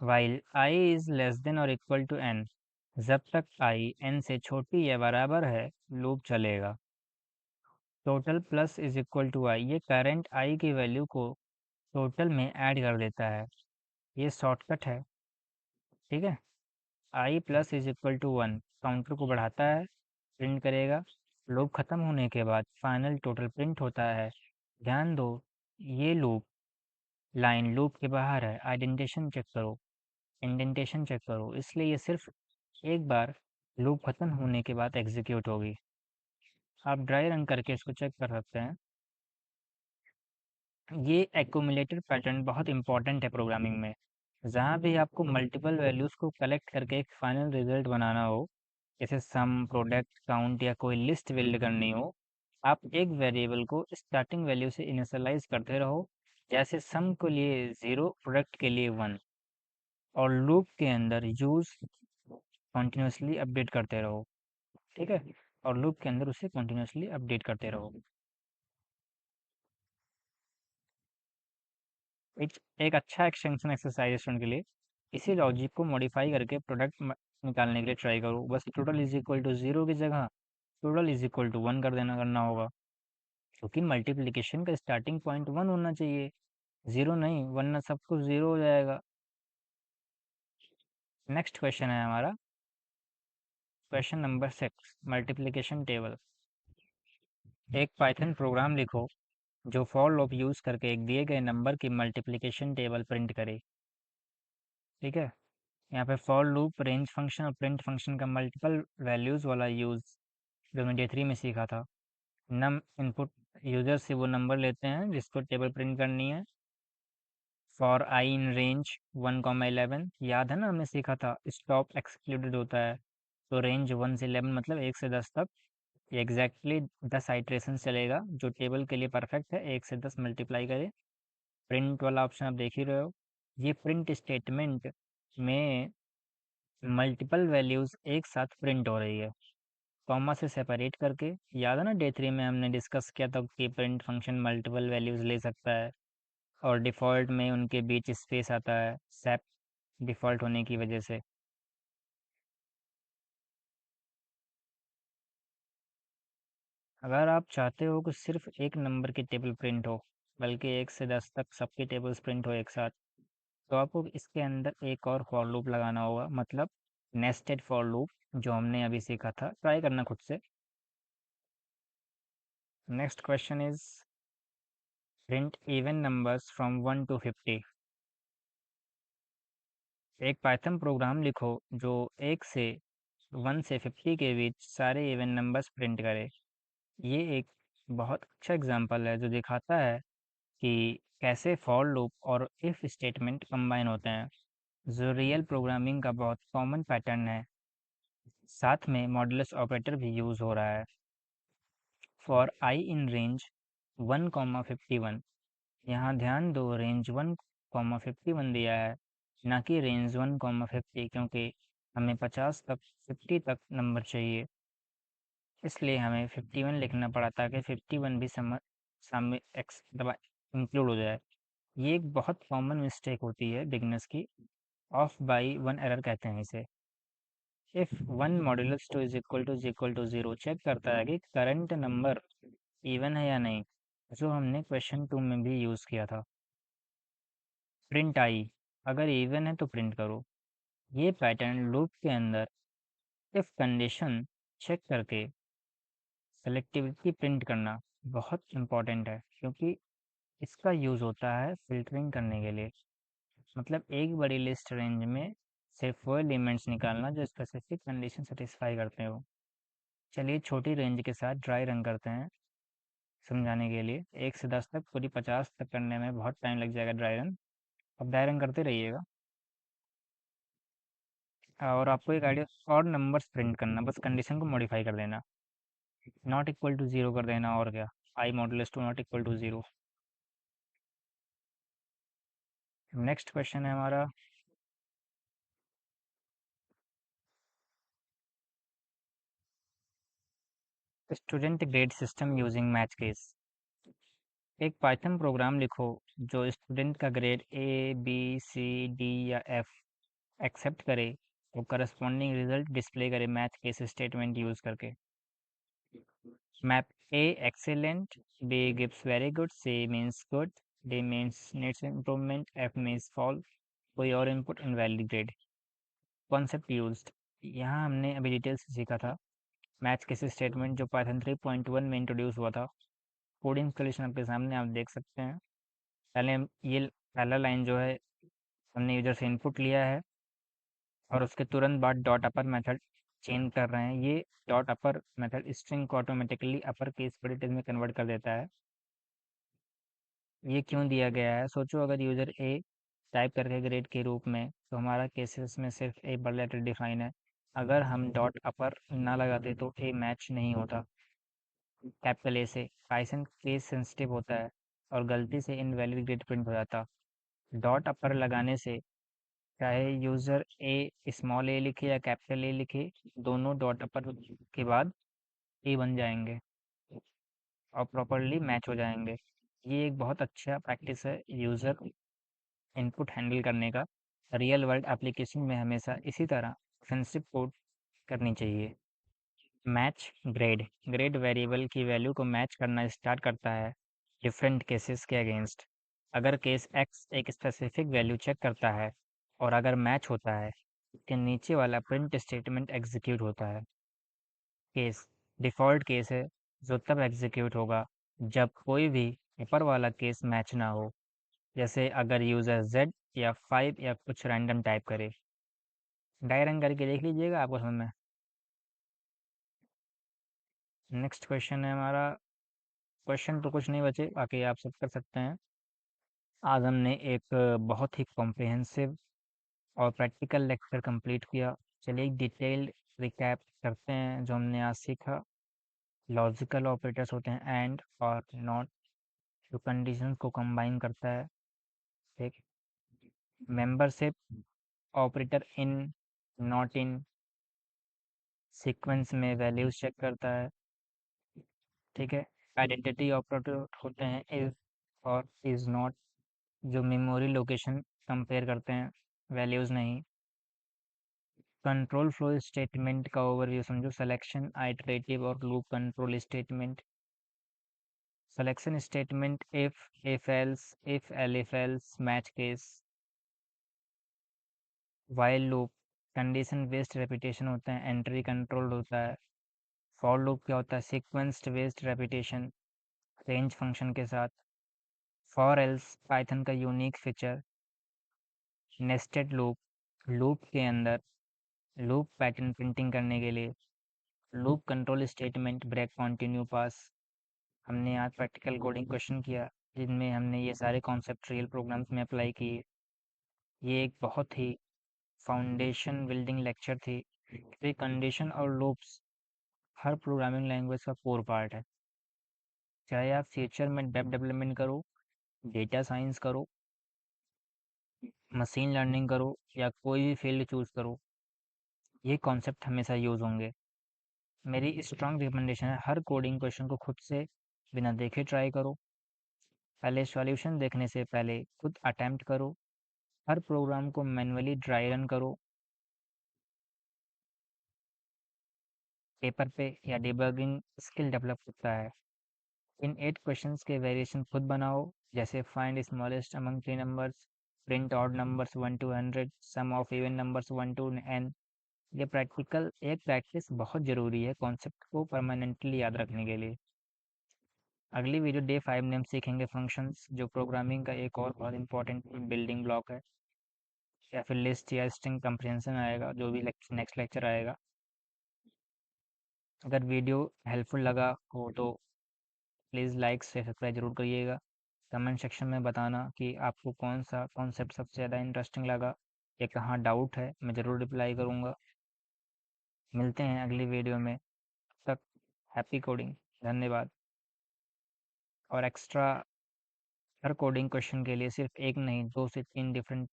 while i is less than और इक्वल टू n जब तक i n से छोटी या बराबर है लूप चलेगा। Total plus is equal to i ये करंट i की वैल्यू को टोटल में ऐड कर देता है। ये शॉर्टकट है, ठीक है। i plus is equal to 1 counter को बढ़ाता है, प्रिंट करेगा। लूप खत्म होने के बाद फाइनल टोटल प्रिंट होता है। ध्यान दो ये लूप लाइन लूप के बाहर है। इंडेंटेशन चेक करो, इसलिए ये सिर्फ एक बार लूप खत्म होने के बाद एग्जीक्यूट होगी। आप ड्राई रन करके इसको चेक कर सकते हैं। ये एक्यूमुलेटर पैटर्न बहुत इंपॉर्टेंट है प्रोग्रामिंग में। जहाँ भी आपको मल्टीपल वैल्यूज को कलेक्ट करके एक फाइनल रिजल्ट बनाना हो, जैसे सम, प्रोडक्ट, काउंट या कोई लिस्ट बिल्ड करनी हो, आप एक वेरिएबल को स्टार्टिंग वैल्यू से इनिशियलाइज करते रहो। जैसे सम के लिए 0, प्रोडक्ट के लिए 1, और लूप के अंदर यूज कॉन्टिन्यूसली अपडेट करते रहो, ठीक है। और लूप के अंदर उसे कॉन्टिन्यूसली अपडेट करते रहो। एक एक अच्छा एक्सटेंशन एक्सरसाइज स्टूडेंट के लिए इसी लॉजिक को मॉडिफाई करके प्रोडक्ट निकालने के लिए ट्राई करो। बस टोटल इज इक्वल टू 0 की जगह टोटल इज इक्वल टू 1 कर देना करना होगा, क्योंकि मल्टीप्लिकेशन का स्टार्टिंग पॉइंट 1 होना चाहिए, 0 नहीं, वरना सब कुछ 0 हो जाएगा। नेक्स्ट क्वेश्चन है हमारा क्वेश्चन नंबर 6 मल्टीप्लिकेशन टेबल। एक पाइथन प्रोग्राम लिखो जो फॉर लूप यूज करके एक दिए गए नंबर की मल्टीप्लिकेशन टेबल प्रिंट करे, ठीक है। यहाँ पे फॉर लूप, रेंज फंक्शन और प्रिंट फंक्शन का मल्टीपल वैल्यूज वाला यूज जो हमने डे 3 में सीखा था। नम इनपुट यूजर से वो नंबर लेते हैं जिसको टेबल प्रिंट करनी है। फॉर आई इन रेंज 1,11 याद है ना, हमने सीखा था स्टॉप एक्सक्लूडेड होता है। तो रेंज 1 से 11 मतलब 1 से 10 तक। ये एग्जैक्टली 10 आइट्रेशन चलेगा जो टेबल के लिए परफेक्ट है। 1 से 10 मल्टीप्लाई करे। प्रिंट वाला ऑप्शन आप देख ही रहे हो। ये प्रिंट स्टेटमेंट में मल्टीपल वैल्यूज एक साथ प्रिंट हो रही है, कॉमा से सेपरेट करके। याद है ना, डे 3 में हमने डिस्कस किया था कि प्रिंट फंक्शन मल्टीपल वैल्यूज ले सकता है और डिफ़ॉल्ट में उनके बीच स्पेस आता है, सेप डिफ़ॉल्ट होने की वजह से। अगर आप चाहते हो कि सिर्फ एक नंबर की टेबल प्रिंट हो, बल्कि 1 से 10 तक सबकी टेबल्स प्रिंट हो एक साथ, तो आपको इसके अंदर एक और फॉर लूप लगाना होगा, मतलब नेस्टेड फॉर लूप, जो हमने अभी सीखा था। ट्राई करना खुद से। Next question is print even numbers from 1 to 50। एक पाइथन प्रोग्राम लिखो जो 1 से 1 से 50 के बीच सारे इवन नंबर्स प्रिंट करे। ये एक बहुत अच्छा एग्जांपल है जो दिखाता है कि कैसे फॉर लूप और इफ स्टेटमेंट कंबाइन होते हैं, जो रियल प्रोग्रामिंग का बहुत कॉमन पैटर्न है। साथ में मॉडुलस ऑपरेटर भी यूज हो रहा है। For I in range 1,51। यहाँ ध्यान दो, रेंज 1,51 दिया है, ना कि रेंज 1,50, क्योंकि हमें 50 तक 50 तक नंबर चाहिए, इसलिए हमें 51 लिखना पड़ा ताकि 51 भी सामने एक्स दबा इंक्लूड हो जाए। ये एक बहुत कॉमन मिस्टेक होती है बिगनर्स की। ऑफ बाई वन एरर कहते हैं इसे। If one modulus two is equal to zero check करता है कि करंट नंबर इवन है या नहीं, जो हमने क्वेश्चन 2 में भी यूज किया था। प्रिंट आई, अगर इवन है तो प्रिंट करो। ये पैटर्न लूप के अंदर इफ कंडीशन चेक करके सेलेक्टिविटी प्रिंट करना बहुत इंपॉर्टेंट है, क्योंकि इसका यूज होता है फिल्टरिंग करने के लिए। मतलब एक बड़ी लिस्ट रेंज में सिर्फ वो एलिमेंट्स निकालना जो स्पेसिफिक कंडीशन सेटिस्फाई करते हो। चलिए छोटी रेंज के साथ ड्राई रन करते हैं समझाने के लिए। 1 से 10 तक, पूरी 50 तक करने में बहुत टाइम लग जाएगा ड्राई रन। अब ड्राई रन करते रहिएगा और आपको एक आइडिया और नंबर्स प्रिंट करना, बस कंडीशन को मॉडिफाई कर देना। नॉट इक्वल टू जीरो कर देना, और क्या, I modulus two not equal to zero. Next question है हमारा, student grade system using match case. एक पाइथन प्रोग्राम लिखो जो स्टूडेंट का grade A B C D या एफ एक्सेप्ट करे और करस्पॉन्डिंग रिजल्ट डिस्प्ले करे मैच केस स्टेटमेंट यूज करके। Map A excellent, B gives very good, C means good, D means needs improvement, F means fall, कोई और input invalid grade. Concept used, यहाँ हमने अभी detail से सीखा था मैच केस स्टेटमेंट जो पाइथन 3.1 में इंट्रोड्यूस हुआ था। कोड इंस्टॉलेशन आपके सामने आप देख सकते हैं। ये पहला लाइन जो है, हमने यूजर से इनपुट लिया है और उसके तुरंत बाद डॉट अपर मेथड चेंज कर रहे हैं। ये डॉट अपर मेथड स्ट्रिंग को ऑटोमेटिकली अपर केस ब्रैकेट में कन्वर्ट कर देता है। ये क्यों दिया गया है, सोचो अगर यूजर ए टाइप करके ग्रेड के रूप में, तो हमारा केसेस में सिर्फ ए बड़ा लेटर डिफाइन है। अगर हम डॉट अपर ना लगाते तो ए मैच नहीं होता कैपिटल ए से। पाइथन केस सेंसिटिव होता है और गलती से इनवैलिड ग्रेड प्रिंट हो जाता। डॉट अपर लगाने से चाहे यूजर ए स्मॉल ए लिखे या कैपिटल ए लिखे, दोनों डॉट अपर के बाद ए बन जाएंगे और प्रॉपरली मैच हो जाएंगे। ये एक बहुत अच्छा प्रैक्टिस है यूजर इनपुट हैंडल करने का। रियल वर्ल्ड एप्लीकेशन में हमेशा इसी तरह ऑफेंसिव कोड करनी चाहिए। मैच ग्रेड, ग्रेड वेरिएबल की वैल्यू को मैच करना स्टार्ट करता है डिफरेंट केसेस के अगेंस्ट। अगर केस एक्स एक स्पेसिफिक वैल्यू चेक करता है और अगर मैच होता है, के नीचे वाला प्रिंट स्टेटमेंट एग्जीक्यूट होता है। केस डिफ़ॉल्ट केस है जो तब एग्जीक्यूट होगा जब कोई भी ऊपर वाला केस मैच ना हो, जैसे अगर यूज़र z या 5 या कुछ रैंडम टाइप करे। डाई रन करके देख लीजिएगा, आपको समझ में। नेक्स्ट क्वेश्चन है हमारा, क्वेश्चन तो कुछ नहीं बचे, बाकी आप सब कर सकते हैं। आज हमने एक बहुत ही कॉम्प्रिहेंसिव और प्रैक्टिकल लेक्चर कंप्लीट किया। चलिए एक डिटेल्ड रिकैप करते हैं जो हमने आज सीखा। लॉजिकल ऑपरेटर्स होते हैं एंड और नॉट, जो कंडीशंस को कंबाइन करता है। ठीक, membership operator in, not in, sequence में वैल्यूज चेक करता है, ठीक है। आइडेंटिटी ऑपरेटर होते हैं इफ और इज नॉट, जो मेमोरी लोकेशन कंपेयर करते हैं, वैल्यूज नहीं। कंट्रोल फ्लो स्टेटमेंट का ओवरव्यू समझो, सिलेक्शन, आइटरेटिव और loop control statement. Selection statement if else, if elif else, match case. While loop condition based repetition होता है, एंट्री कंट्रोल्ड होता है। फॉर लूप क्या होता है, sequenced based repetition, range function के साथ। फॉर एल्स पाइथन का unique feature. Nested loop, loop के अंदर लूप पैटर्न प्रिंटिंग करने के लिए। Loop control statement, break, continue, pass. हमने आज प्रैक्टिकल कोडिंग क्वेश्चन किया जिनमें हमने ये सारे कॉन्सेप्ट रियल प्रोग्राम्स में अप्लाई किए। ये एक बहुत ही फाउंडेशन बिल्डिंग लेक्चर थी। तो कंडीशन और लूप्स हर प्रोग्रामिंग लैंग्वेज का कोर पार्ट है। चाहे आप फ्यूचर में वेब डेवलपमेंट करो, डेटा साइंस करो, मशीन लर्निंग करो या कोई भी फील्ड चूज करो, ये कॉन्सेप्ट हमेशा यूज होंगे। मेरी स्ट्रांग रिकमेंडेशन है, हर कोडिंग क्वेश्चन को खुद से बिना देखे ट्राई करो। पहले सॉल्यूशन देखने से पहले खुद अटेम्प्ट करो। हर प्रोग्राम को मैन्युअली ड्राई रन करो, पेपर पे या डिबगिंग स्किल डेवलप होता है। इन 8 क्वेश्चंस के वेरिएशन खुद बनाओ, जैसे find smallest among three numbers, print odd numbers 1 to 100, sum of even numbers 1 to n। ये प्रैक्टिकल एक प्रैक्टिस बहुत ज़रूरी है कॉन्सेप्ट को परमानेंटली याद रखने के लिए। अगली वीडियो डे 5 में हम सीखेंगे फंक्शंस, जो प्रोग्रामिंग का एक और बहुत इंपॉर्टेंट बिल्डिंग ब्लॉक है। या फिर लिस्ट या स्ट्रिंग कंप्रिहेंशन आएगा, जो भी नेक्स्ट लेक्चर आएगा। अगर वीडियो हेल्पफुल लगा हो तो प्लीज़ लाइक से सब्सक्राइब जरूर करिएगा। कमेंट सेक्शन में बताना कि आपको कौन सा कॉन्सेप्ट सबसे ज़्यादा इंटरेस्टिंग लगा या कहाँ डाउट है, मैं ज़रूर रिप्लाई करूँगा। मिलते हैं अगली वीडियो में, तब तक हैप्पी कोडिंग। धन्यवाद। और एक्स्ट्रा हर कोडिंग क्वेश्चन के लिए सिर्फ एक नहीं, 2 से 3 different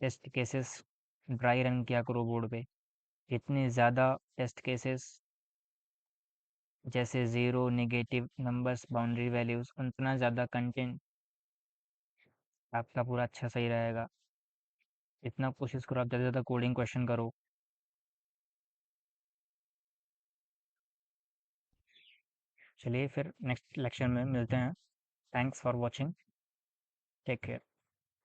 test cases dry run किया करो बोर्ड पे। जितने ज़्यादा टेस्ट केसेस, जैसे zero, negative numbers, boundary values, उतना ज़्यादा कंटेंट आपका पूरा अच्छा सही रहेगा। इतना कोशिश करो आप ज़्यादा से ज़्यादा कोडिंग क्वेश्चन करो। चलिए फिर नेक्स्ट लेक्चर में मिलते हैं। Thanks for watching. Take care.